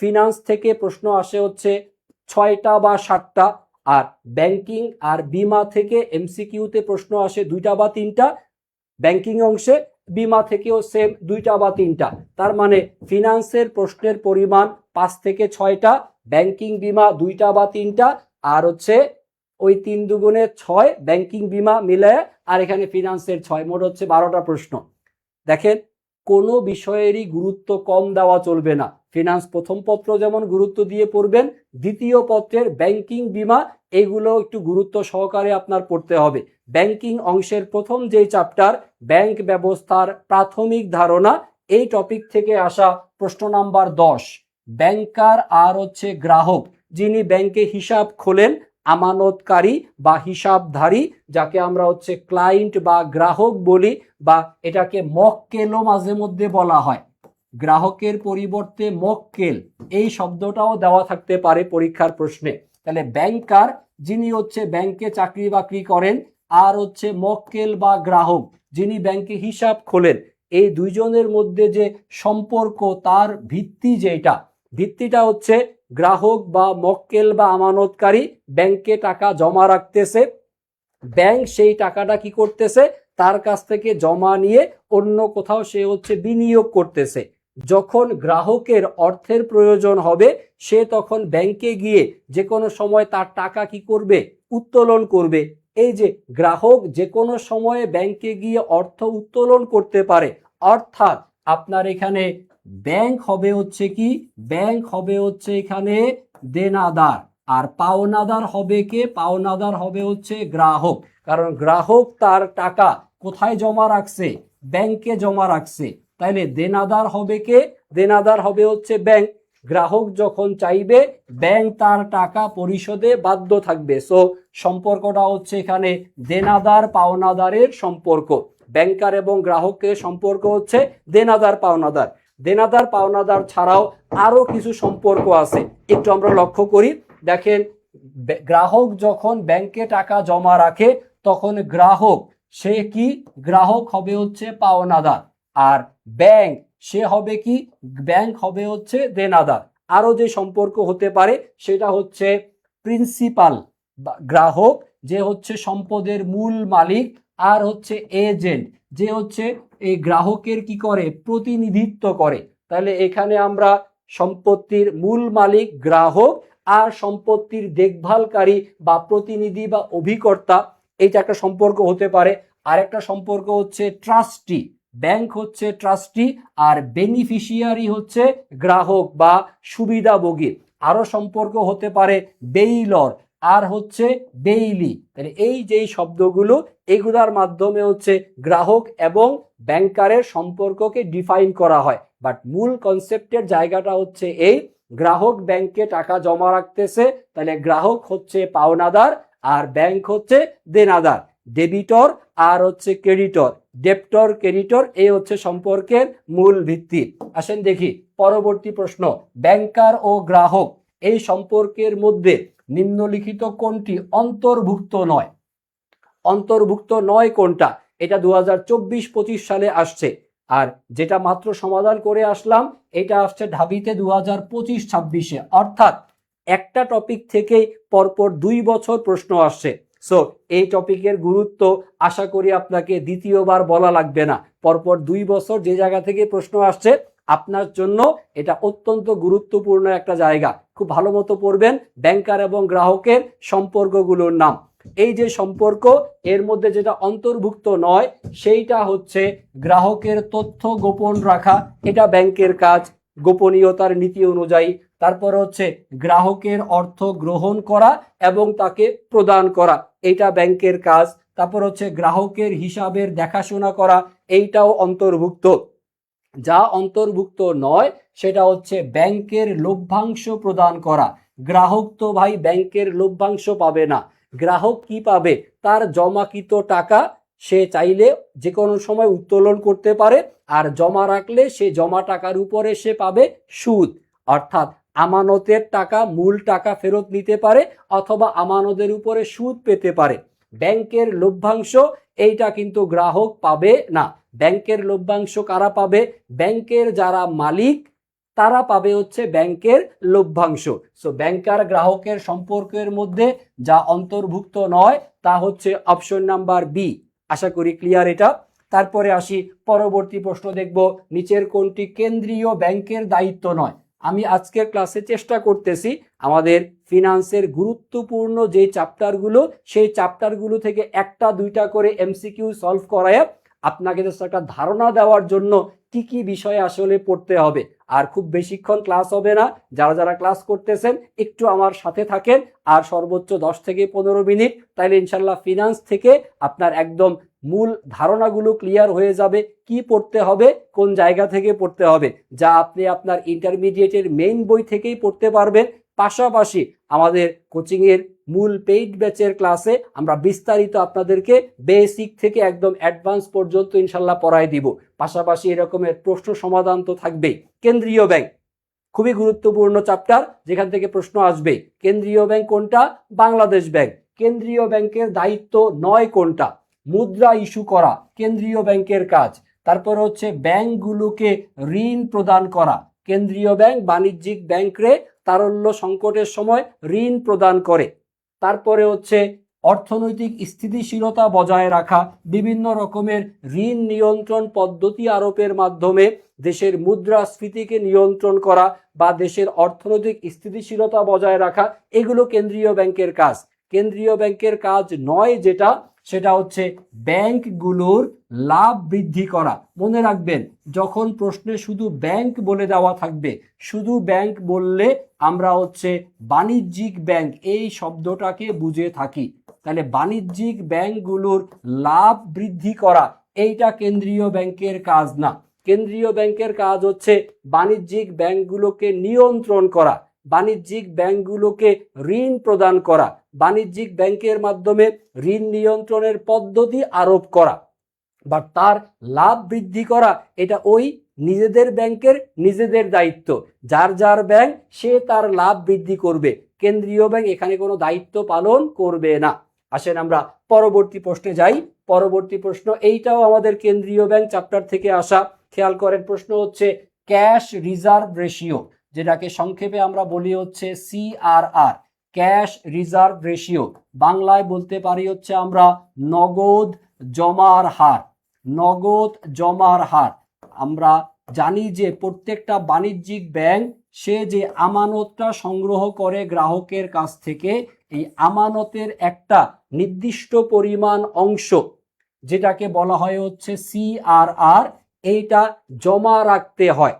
ফিনান্স থেকে প্রশ্ন আসে হচ্ছে 6টা বা 7টা, আর ব্যাংকিং আর বীমা থেকে এমসিকিউতে প্রশ্ন আসে 2টা বা 3টা। ব্যাংকিং অংশে বীমা থেকেও সেম 2টা বা 3টা। তার মানে ফিনান্সের প্রশ্নের পরিমাণ 5 থেকে 6টা, ব্যাংকিং বীমা 2টা বা 3টা, আর হচ্ছে ওই 3 দুগুণে 6 ব্যাংকিং বীমা মিলে, আর এখানে ফিনান্সের 6, মোট হচ্ছে 12টা প্রশ্ন। দেখেন কোনো বিষয়েরই গুরুত্ব কম দেওয়া চলবে না। ফিনান্স প্রথম পত্র যেমন গুরুত্ব দিয়ে পড়বেন, দ্বিতীয় পত্রের ব্যাংকিং বিমা এইগুলো একটু গুরুত্ব সহকারে আপনার পড়তে হবে। ব্যাংকিং অংশের প্রথম যে চ্যাপ্টার ব্যাংক ব্যবস্থার প্রাথমিক ধারণা, এই টপিক থেকে আসা প্রশ্ন নাম্বার 10। ব্যাংকার আর হচ্ছে গ্রাহক, যিনি ব্যাংকে হিসাব খোলেন, আমানতকারী বা হিসাবধারী, যাকে আমরা হচ্ছে ক্লায়েন্ট বা গ্রাহক বলি, বা এটাকে মক্কেলও মাঝে মধ্যে বলা হয়। গ্রাহকের পরিবর্তে মক্কেল এই শব্দটাও দেওয়া থাকতে পারে পরীক্ষার প্রশ্নে। তাহলে ব্যাংকার যিনি হচ্ছে ব্যাংকে চাকরি বাকরি করেন, আর হচ্ছে মক্কেল বা গ্রাহক যিনি ব্যাংকে হিসাব খোলেন, এই দুইজনের মধ্যে যে সম্পর্ক, তার ভিত্তিটা হচ্ছে গ্রাহক বা মক্কেল বা আমানতকারী ব্যাংকে টাকা জমা রাখতেছে, ব্যাংক সেই টাকাটা কি করতেছে, তার কাছ থেকে জমা নিয়ে অন্য কোথাও সে হচ্ছে বিনিয়োগ করতেছে। যখন গ্রাহকের অর্থের প্রয়োজন হবে, সে তখন ব্যাংকে গিয়ে যে কোনো সময় তার টাকা কি করবে, উত্তোলন করবে। এই যে গ্রাহক যে কোনো সময়ে ব্যাংকে গিয়ে অর্থ উত্তোলন করতে পারে, অর্থাৎ আপনার এখানে ব্যাংক হবে হচ্ছে কি, ব্যাংক হবে হচ্ছে এখানে দেনাদার, আর পাওনাদার হবে কে, পাওনাদার হবে হচ্ছে গ্রাহক। কারণ গ্রাহক তার টাকা কোথায় জমা রাখছে, ব্যাংকে জমা রাখছে। তাইলে দেনাদার হবে কে, দেনাদার হবে হচ্ছে ব্যাংক। গ্রাহক যখন চাইবে, ব্যাংক তার টাকা পরিশোধে বাধ্য থাকবে। সো সম্পর্কটা হচ্ছে এখানে দেনাদার পাওনাদারের সম্পর্ক। ব্যাংকার এবং গ্রাহকের সম্পর্ক হচ্ছে দেনাদার পাওনাদার। দেনাদার পাওনাদার ছাড়াও আরো কিছু সম্পর্ক আছে, একটু আমরা লক্ষ্য করি। দেখেন, গ্রাহক যখন ব্যাংকে টাকা জমা রাখে, তখন গ্রাহক সে কি, গ্রাহক হবে হচ্ছে পাওনাদার, আর ব্যাংক সে হবে কি, ব্যাংক হবে হচ্ছে দেনাদার। আরো যে সম্পর্ক হতে পারে সেটা হচ্ছে প্রিন্সিপাল গ্রাহক, যে হচ্ছে সম্পদের মূল মালিক, আর হচ্ছে এজেন্ট, যে হচ্ছে এই গ্রাহকের কি করে, প্রতিনিধিত্ব করে। তাহলে এখানে আমরা সম্পত্তির মূল মালিক গ্রাহক, আর সম্পত্তির দেখভালকারী বা প্রতিনিধি বা অভিকর্তা, এইটা একটা সম্পর্ক হতে পারে। আরেকটা সম্পর্ক হচ্ছে ট্রাস্টি, ব্যাংক হচ্ছে ট্রাস্টি, আর বেনিফিশিয়ারি হচ্ছে গ্রাহক বা সুবিধাভোগী। আরো সম্পর্ক হতে পারে বেইলর, আর হচ্ছে বেইলি। তাহলে এই যে শব্দগুলো, এগুলার মাধ্যমে হচ্ছে গ্রাহক এবং ব্যাংকারের সম্পর্ককে ডিফাইন করা হয়। বাট মূল কনসেপ্টের জায়গাটা হচ্ছে এই, গ্রাহক ব্যাংকে টাকা জমা রাখতেছে, তাহলে গ্রাহক হচ্ছে পাওনাদার আর ব্যাংক হচ্ছে দেনাদার। ডেবিটর আর হচ্ছে ক্রেডিটর, ডেপ্টর ক্রেডিটর, এই হচ্ছে সম্পর্কের মূল ভিত্তি। আসেন দেখি পরবর্তী প্রশ্ন, ব্যাংকার ও গ্রাহক এই সম্পর্কের মধ্যে নিম্নলিখিত কোনটি অন্তর্ভুক্ত নয়? অন্তর্ভুক্ত নয় কোনটা, এটা 2024-25 সালে আসছে। আর যেটা মাত্র সমাধান করে আসলাম, এটা আসছে ঢাবিতে 2025-26-এ, অর্থাৎ একটা টপিক থেকে পরপর 2 বছর প্রশ্ন আসছে। সো এই টপিকের গুরুত্ব আশা করি আপনাকে দ্বিতীয়বার বলা লাগবে না। পরপর 2 বছর যে জায়গা থেকে প্রশ্ন আসছে, আপনার জন্য এটা অত্যন্ত গুরুত্বপূর্ণ একটা জায়গা। খুব ভালো মতো পড়বেন ব্যাংকার এবং গ্রাহকের সম্পর্কগুলোর নাম। এই যে সম্পর্ক, এর মধ্যে যেটা অন্তর্ভুক্ত নয় সেইটা হচ্ছে গ্রাহকের তথ্য গোপন রাখা, এটা ব্যাংকের কাজ গোপনীয়তার নীতি অনুযায়ী। তারপর হচ্ছে গ্রাহকের অর্থ গ্রহণ করা এবং তাকে প্রদান করা, এটা ব্যাংকের কাজ। তারপর হচ্ছে গ্রাহকের হিসাবের দেখাশোনা করা, এইটাও অন্তর্ভুক্ত। যা অন্তর্ভুক্ত নয় সেটা হচ্ছে ব্যাংকের লভ্যাংশ প্রদান করা। গ্রাহক তো ভাই ব্যাংকের লভ্যাংশ পাবে না। গ্রাহক কি পাবে, তার জমাকৃত টাকা সে চাইলে যে কোনো সময় উত্তোলন করতে পারে, আর জমা রাখলে সে জমা টাকার উপরে সে পাবে সুদ। অর্থাৎ আমানতের টাকা, মূল টাকা ফেরত নিতে পারে, অথবা আমানতের উপরে সুদ পেতে পারে। ব্যাংকের লভ্যাংশ এইটা কিন্তু গ্রাহক পাবে না। ব্যাংকের লভ্যাংশ কারা পাবে, ব্যাংকের যারা মালিক তারা পাবে হচ্ছে ব্যাংকের লভ্যাংশ। সো ব্যাংকার গ্রাহকের সম্পর্কের মধ্যে যা অন্তর্ভুক্ত নয় তা হচ্ছে অপশন নাম্বার বি। আশা করি ক্লিয়ার এটা। তারপরে আসি পরবর্তী প্রশ্ন দেখব, নিচের কোনটি কেন্দ্রীয় ব্যাংকের দায়িত্ব নয়? আমি আজকের ক্লাসে চেষ্টা করতেছি আমাদের ফিনান্সের গুরুত্বপূর্ণ যে চ্যাপ্টারগুলো, সেই চ্যাপ্টারগুলো থেকে 1টা 2টা করে এমসিকিউ সলভ করায় আপনাকে একটা ধারণা দেওয়ার জন্য কি কি বিষয়ে আসলে পড়তে হবে। আর খুব বেশিক্ষণ ক্লাস হবে না, যারা যারা ক্লাস করতেছেন একটু আমার সাথে থাকেন, আর সর্বোচ্চ 10 থেকে 15 মিনিট, তাইলে ইনশাল্লাহ ফিনান্স থেকে আপনার একদম মূল ধারণাগুলো ক্লিয়ার হয়ে যাবে, কি পড়তে হবে, কোন জায়গা থেকে পড়তে হবে, যা আপনি আপনার ইন্টারমিডিয়েটের মেইন বই থেকেই পড়তে পারবেন। পাশাপাশি আমাদের কোচিংয়ের মূল পেইড ব্যাচের ক্লাসে আমরা বিস্তারিত আপনাদেরকে বেসিক থেকে একদম অ্যাডভান্স পর্যন্ত ইনশাল্লাহ পড়াই দিব। পাশাপাশি এরকমের প্রশ্ন সমাধান তো থাকবেই। কেন্দ্রীয় ব্যাংক খুবই গুরুত্বপূর্ণ চ্যাপ্টার, যেখান থেকে প্রশ্ন আসবে। কেন্দ্রীয় ব্যাংক কোনটা? বাংলাদেশ ব্যাংক। কেন্দ্রীয় ব্যাংকের দায়িত্ব 9 কোনটা? মুদ্রা ইস্যু করা কেন্দ্রীয় ব্যাংকের কাজ। তারপর হচ্ছে ব্যাংকগুলোকে ঋণ প্রদান করা। কেন্দ্রীয় ব্যাংক বাণিজ্যিক ব্যাংকরে তারল্য সংকটের সময় ঋণ প্রদান করে। তারপরে হচ্ছে অর্থনৈতিক স্থিতিশীলতা বজায় রাখা, বিভিন্ন রকমের ঋণ নিয়ন্ত্রণ পদ্ধতি আরোপের মাধ্যমে দেশের মুদ্রাস্ফীতিকে নিয়ন্ত্রণ করা বা দেশের অর্থনৈতিক স্থিতিশীলতা বজায় রাখা, এগুলো কেন্দ্রীয় ব্যাংকের কাজ। কেন্দ্রীয় ব্যাংকের কাজ 9 যেটা, সেটা হচ্ছে ব্যাংকগুলোর লাভ বৃদ্ধি করা। মনে রাখবেন, যখন প্রশ্নে শুধু ব্যাংক বলে দেওয়া থাকবে, শুধু ব্যাংক বললে আমরা হচ্ছে বাণিজ্যিক ব্যাংক এই শব্দটাকে বুঝে থাকি। তাহলে বাণিজ্যিক ব্যাংকগুলোর লাভ বৃদ্ধি করা এইটা কেন্দ্রীয় ব্যাংকের কাজ না। কেন্দ্রীয় ব্যাংকের কাজ হচ্ছে বাণিজ্যিক ব্যাংকগুলোকে নিয়ন্ত্রণ করা, বাণিজ্যিক ব্যাংকগুলোকে ঋণ প্রদান করা, বাণিজ্যিক ব্যাংকের মাধ্যমে ঋণ নিয়ন্ত্রণের পদ্ধতি আরোপ করা বা তার লাভ বৃদ্ধি করা। এটা ওই নিজেদের ব্যাংকের নিজেদের দায়িত্ব। যার যার ব্যাংক সে তার লাভ বৃদ্ধি করবে, কেন্দ্রীয় ব্যাংক এখানে কোনো দায়িত্ব পালন করবে না। আসেন আমরা পরবর্তী প্রশ্নে যাই। পরবর্তী প্রশ্ন এইটাও আমাদের কেন্দ্রীয় ব্যাংক চ্যাপ্টার থেকে আসা। খেয়াল করেন, প্রশ্ন হচ্ছে ক্যাশ রিজার্ভ রেশিও, যেটাকে সংক্ষেপে আমরা বলি হচ্ছে সিআরআর, ক্যাশ রিজার্ভ রেশিও। বাংলায় বলতে পারি হচ্ছে আমরা নগদ জমার হার। নগদ জমার হার। আমরা জানি যে প্রত্যেকটা বাণিজ্যিক ব্যাংক সে যে আমানতটা সংগ্রহ করে গ্রাহকের কাছ থেকে, এই আমানতের একটা নির্দিষ্ট পরিমাণ অংশ, যেটাকে বলা হয় হচ্ছে সিআরআর, এইটা জমা রাখতে হয়।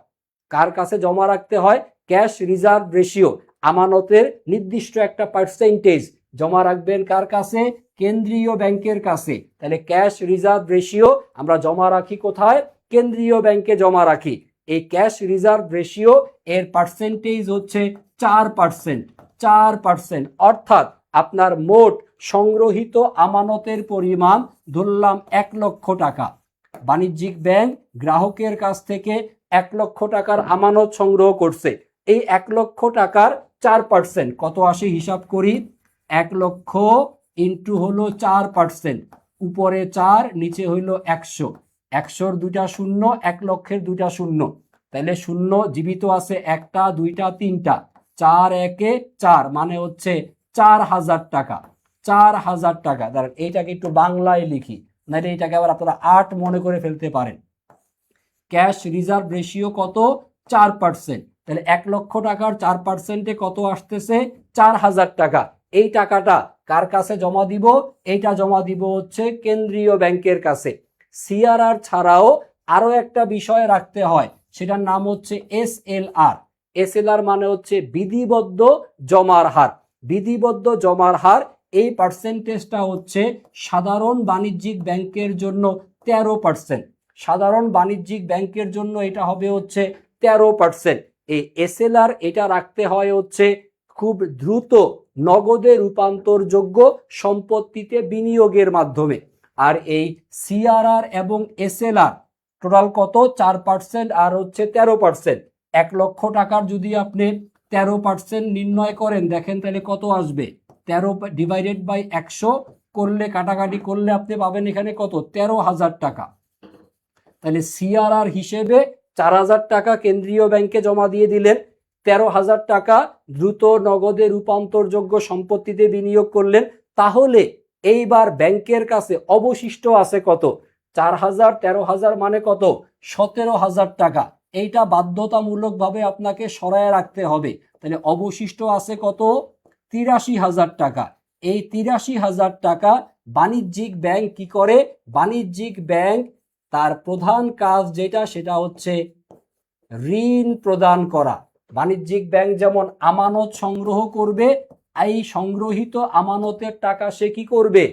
কার কাছে জমা রাখতে হয়? ক্যাশ রিজার্ভ রেশিও, আমানতের নির্দিষ্ট একটা পার্সেন্টেজ জমা রাখবেন কার কাছে? কেন্দ্রীয় ব্যাংকের কাছে। তাহলে ক্যাশ রিজার্ভ রেশিও আমরা জমা রাখি কোথায়? কেন্দ্রীয় ব্যাংকে জমা রাখি। এই ক্যাশ রিজার্ভ রেশিও এর পার্সেন্টেজ হচ্ছে 4%। 4%, অর্থাৎ আপনার মোট সংগ্রহিত আমানতের পরিমাণ ধরলাম 1 লক্ষ টাকা। বাণিজ্যিক ব্যাংক গ্রাহকের কাছ থেকে 1 লক্ষ টাকার আমানত সংগ্রহ করছে। এই 1 লক্ষ টাকার 4% কত আসে হিসাব করি। 1 লক্ষ ইন্টু হলো 4%, উপরে 4 নিচে হইল 100। 100-র 2টা শূন্য, 1 লক্ষের 2টা শূন্য, তাহলে শূন্য জীবিত আছে 1টা 2টা 3টা, 4 একে 4 মানে হচ্ছে 4000 টাকা। 4000 টাকা। দাঁড়ান এইটাকে একটু বাংলায় লিখি, নাহলে এইটাকে আবার আপনারা 8 মনে করে ফেলতে পারেন। ক্যাশ রিজার্ভ রেশিও কত? 4%। তাহলে 1 লক্ষ টাকার 4%-এ কত আসতেছে? 4000 টাকা। এই টাকাটা কার কাছে জমা দিব? এইটা জমা দিব হচ্ছে কেন্দ্রীয় ব্যাংকের কাছে। সিআরআর ছাড়াও আরো একটা বিষয় রাখতে হয়, সেটার নাম হচ্ছে এসএলআর। এসএলআর মানে হচ্ছে বিধিবদ্ধ জমার হার। বিধিবদ্ধ জমার হার, এই পার্সেন্টেজটা হচ্ছে সাধারণ বাণিজ্যিক ব্যাংকের জন্য 13%। সাধারণ বাণিজ্যিক ব্যাংকের জন্য এটা হবে হচ্ছে 13%। এই এসএলআর এটা রাখতে হয় হচ্ছে খুব দ্রুত নগদে রূপান্তরযোগ্য সম্পত্তিতে বিনিয়োগের মাধ্যমে। আর এই সিআরআর এবং এসএলআর টোটাল কত? 4% আর হচ্ছে 13%। 1 লক্ষ টাকার যদি আপনি 13% নির্ণয় করেন, দেখেন তাহলে কত আসবে। 13 ডিভাইডেড বাই 100 করলে, কাটাকাটি করলে আপনি পাবেন এখানে কত? 13,000 টাকা। তাহলে সিআরআর হিসেবে 4000 টাকা কেন্দ্রীয় ব্যাংকে জমা দিয়ে দিলেন, 13,000 টাকা দ্রুত নগদে রূপান্তরযোগ্য সম্পত্তিতে বিনিয়োগ করলেন। তাহলে এইবার ব্যাংকের কাছে অবশিষ্ট আছে কত? 4000 13,000 মানে কত? 17,000 টাকা। এইটা বাধ্যতামূলকভাবে আপনাকে সরায় রাখতে হবে। তাহলে অবশিষ্ট আছে কত? 83,000 টাকা। এই 83,000 টাকা বাণিজ্যিক ব্যাংক কি করে? বাণিজ্যিক ব্যাংক তার প্রধান কাজ যেটা সেটা হচ্ছে ঋণ প্রদান করা। বাণিজ্যিক ব্যাংক যেমন আমানত সংগ্রহ করবে, এই সংগ্রহিত আমানতের টাকা সে কি করবে?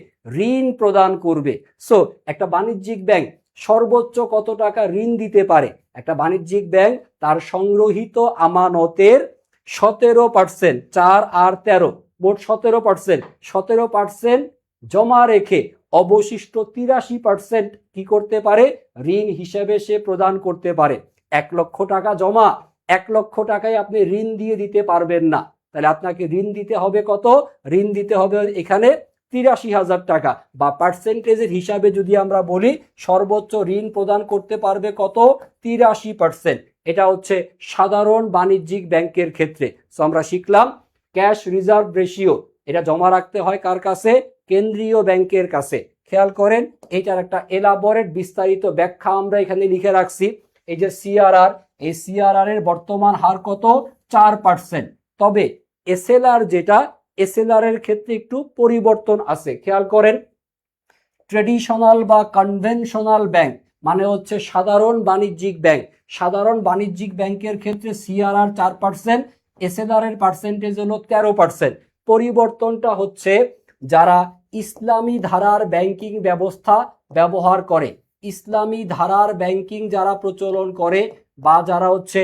ঋণ প্রদান করবে। সো একটা বাণিজ্যিক ব্যাংক সর্বোচ্চ কত টাকা ঋণ দিতে পারে? একটা বাণিজ্যিক ব্যাংক তার সংগ্রহিত আমানতের 17%, 4 আর 13, মোট 17%, 17% জমা রেখে অবশিষ্ট 83% কি করতে পারে? ঋণ হিসেবে সে প্রদান করতে পারে। 1 লক্ষ টাকা জমা, 1 লক্ষ টাকায় আপনি ঋণ দিয়ে দিতে পারবেন না, তাহলে আপনাকে ঋণ দিতে হবে কত? ঋণ দিতে হবে এখানে 83,000 টাকা, বা পার্সেন্টেজের হিসাবে যদি আমরা বলি সর্বোচ্চ ঋণ প্রদান করতে পারবে কত? 83%। এটা হচ্ছে সাধারণ বাণিজ্যিক ব্যাংকের ক্ষেত্রে। সো আমরা শিখলাম ক্যাশ রিজার্ভ রেশিও, এটা জমা রাখতে হয় কার কাছে? কেন্দ্রীয় ব্যাংকের কাছে। খেয়াল করেন এইটার একটা এলাবোরেট বিস্তারিত ব্যাখ্যা আমরা এখানে লিখে রাখছি। এই যে সিআরআর, এই সিআরআর এর বর্তমান হার কত? 4%। তবে এসএলআর যেটা, এসএলআর এর ক্ষেত্রে একটু পরিবর্তন আছে। খেয়াল করেন, ট্রেডিশনাল বা কনভেনশনাল ব্যাংক মানে হচ্ছে সাধারণ বাণিজ্যিক ব্যাংক, সাধারণ বাণিজ্যিক ব্যাংকের ক্ষেত্রে সিআরআর 4%, এসএলআর এর পার্সেন্টেজ হলো 13%। পরিবর্তনটা হচ্ছে যারা ইসলামী ধারার ব্যাংকিং ব্যবস্থা ব্যবহার করে, ইসলামী ধারার ব্যাংকিং যারা প্রচলন করে, বা যারা হচ্ছে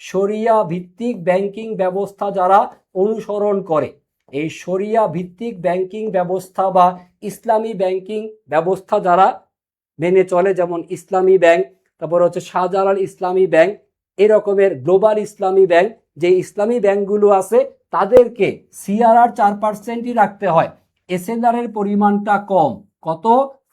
শরিয়াহ ভিত্তিক ব্যাংকিং ব্যবস্থা যারা অনুসরণ করে, এই শরিয়া ভিত্তিক ব্যাংকিং ব্যবস্থা বা ইসলামী ব্যাংকিং ব্যবস্থা যারা মেনে চলে, যেমন ইসলামী ব্যাংক, তারপর হচ্ছে শাহজালাল ইসলামী ব্যাংক, এরকমের গ্লোবাল ইসলামী ব্যাংক, যে ইসলামী ব্যাংকগুলো আছে তাদেরকে সিআরআর 4%ই রাখতে হয়। এসএলআর এর পরিমাণটা কম, কত?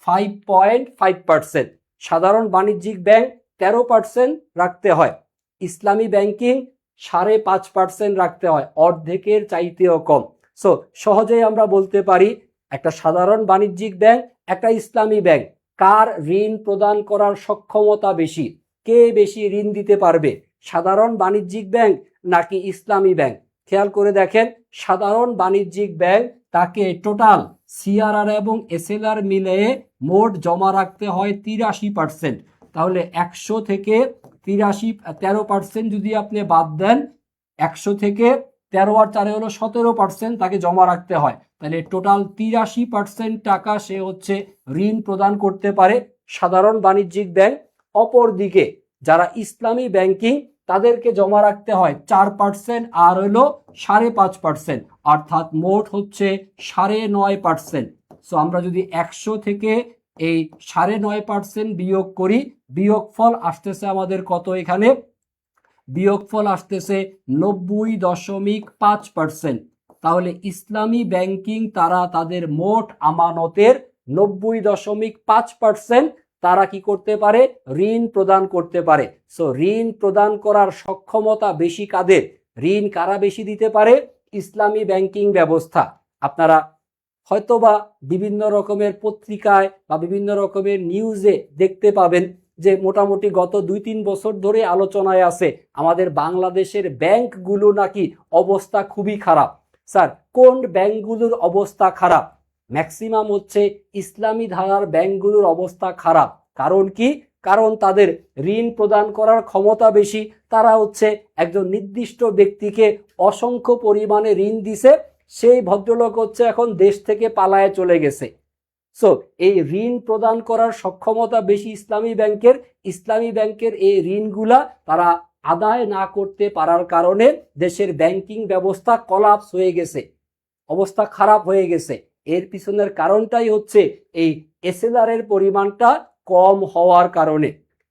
5.5%। সাধারণ বাণিজ্যিক ব্যাংক 13% রাখতে হয়, ইসলামী ব্যাংকিং 5.5% রাখতে হয়, অর্ধেকের চাইতেও কম। সো সহজেই আমরা বলতে পারি একটা সাধারণ বাণিজ্যিক ব্যাংক, একটা ইসলামী ব্যাংক, কার ঋণ প্রদান করার সক্ষমতা বেশি? কে বেশি ঋণ দিতে পারবে? সাধারণ বাণিজ্যিক ব্যাংক নাকি ইসলামী ব্যাংক? খেয়াল করে দেখেন, সাধারণ বাণিজ্যিক ব্যাংক তাকে টোটাল সিআরআর এবং এসএলআর মিলিয়ে মোট জমা রাখতে হয় 83%। তাহলে 100 থেকে 13% যদি আপনি বাদ দেন, 100 থেকে 13 আর 4 হলো 17% তাকে জমা রাখতে হয়, তাহলে টোটাল 83% টাকা সে হচ্ছে ঋণ প্রদান করতে পারে সাধারণ বাণিজ্যিক ব্যাংক। অপরদিকে যারা ইসলামী ব্যাংকিং তাদেরকে জমা রাখতে হয় 4% আর হলো 5.5%, অর্থাৎ মোট হচ্ছে 9.5%। সো আমরা যদি 100 থেকে এই 9.5% বিয়োগ করি, বিয়োগফল আসতেছে আমাদের কত? এখানে বিয়োগফল আসতেছে 90.5%। তাহলে ইসলামী ব্যাংকিং তারা তাদের মোট আমানতের 90.5% তারা কি করতে পারে? ঋণ প্রদান করতে পারে। সো ঋণ প্রদান করার সক্ষমতা বেশি কাদের? ঋণ কারা বেশি দিতে পারে? ইসলামী ব্যাংকিং ব্যবস্থা। আপনারা হয়তোবা বিভিন্ন রকমের পত্রিকায় বা বিভিন্ন রকমের নিউজে দেখতে পাবেন যে মোটামুটি গত 2-3 বছর ধরে আলোচনায় আছে আমাদের বাংলাদেশের ব্যাংকগুলো নাকি অবস্থা খুবই খারাপ। স্যার, কোন ব্যাংকগুলোর অবস্থা খারাপ? ম্যাক্সিমাম হচ্ছে ইসলামী ধারার ব্যাংকগুলোর অবস্থা খারাপ। কারণ কি? কারণ তাদের ঋণ প্রদান করার ক্ষমতা বেশি, তারা হচ্ছে একজন নির্দিষ্ট ব্যক্তিকে অসংখ্য পরিমাণে ঋণ দিছে, সেই ভদ্রলোক হচ্ছে এখন দেশ থেকে পালায়ে চলে গেছে। সো এই ঋণ প্রদান করার সক্ষমতা বেশি ইসলামী ব্যাংকের। ইসলামী ব্যাংকের এই ঋণগুলা তারা আদায় না করতে পারার কারণে দেশের ব্যাংকিং ব্যবস্থা কলাপস হয়ে গেছে, অবস্থা খারাপ হয়ে গেছে। এর পিছনের কারণটাই হচ্ছে এই এসএলআর এর পরিমাণটা কম হওয়ার কারণে।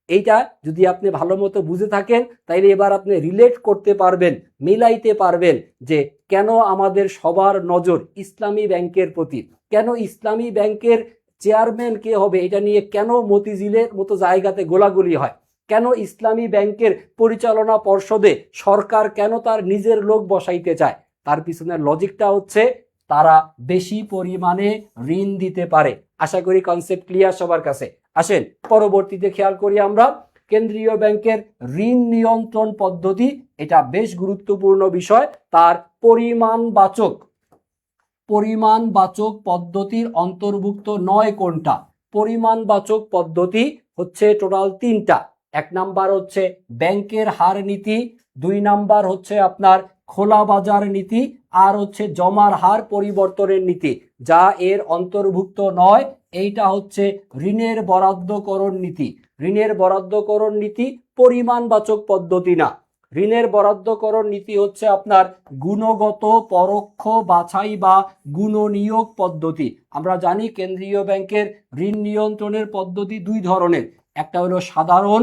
এইটা যদি আপনি ভালো মতো বুঝে থাকেন তাইলে এবার আপনি রিলেট করতে পারবেন, মিলাইতে পারবেন যে কেন আমাদের সবার নজর ইসলামী ব্যাংকের প্রতি, কেন ইসলামী ব্যাংকের চেয়ারম্যান কে হবে এটা নিয়ে কেন মতিঝিলের মতো জায়গাতে গোলাগুলি হয়, কেন ইসলামী ব্যাংকের পরিচালনা পর্ষদে সরকার কেন তার নিজের লোক বসাইতে চায়। তার পিছনের লজিকটা হচ্ছে তারা বেশি পরিমাণে ঋণ দিতে পারে। আশা করি কনসেপ্ট ক্লিয়ার সবার কাছে। আসেন পরবর্তীতে খেয়াল করি আমরা কেন্দ্রীয় ব্যাংকের ঋণ নিয়ন্ত্রণ পদ্ধতি, এটা বেশ গুরুত্বপূর্ণ বিষয়। তার পরিমাণবাচক পদ্ধতির অন্তর্ভুক্ত নয় কোনটা? পরিমাণবাচক পদ্ধতি হচ্ছে টোটাল তিনটা। 1 নাম্বার হচ্ছে ব্যাংকের হার নীতি, 2 নাম্বার হচ্ছে আপনার খোলা বাজার নীতি, আর হচ্ছে জমার হার পরিবর্তনের নীতি। যা এর অন্তর্ভুক্ত নয় এইটা হচ্ছে ঋণের বরাদ্দকরণ নীতি। ঋণের বরাদ্দকরণ নীতি পরিমাণবাচক পদ্ধতি না। ঋণের বরাদ্দকরণ নীতি হচ্ছে আপনার গুণগত পরোক্ষ বাছাই বা গুণনিয়োগ পদ্ধতি। আমরা জানি কেন্দ্রীয় ব্যাংকের ঋণ নিয়ন্ত্রণের পদ্ধতি 2 ধরনের, একটা হলো সাধারণ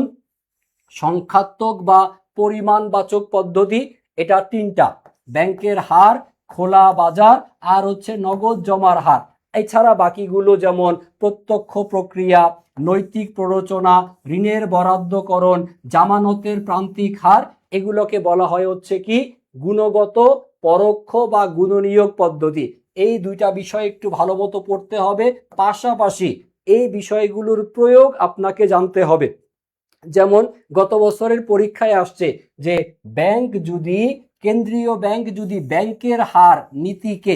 সংখ্যাত্মক বা পরিমাণবাচক পদ্ধতি, এটা 3টা, ব্যাংকের হার, খোলা বাজার আর হচ্ছে নগদ জমার হার। এছাড়া বাকিগুলো যেমন প্রত্যক্ষ প্রক্রিয়া, নৈতিক প্ররোচনা, ঋণের বরাদ্দকরণ, জামানতের প্রান্তিক হার, এগুলোকে বলা হয় হচ্ছে কি গুণগত পরোক্ষ বা গুণনিয়োগ পদ্ধতি। এই 2টা বিষয় একটু ভালো মতো পড়তে হবে, পাশাপাশি এই বিষয়গুলোর প্রয়োগ আপনাকে জানতে হবে। যেমন গত বছরের পরীক্ষায় আসছে যে কেন্দ্রীয় ব্যাংক যদি ব্যাংকের হার নীতিকে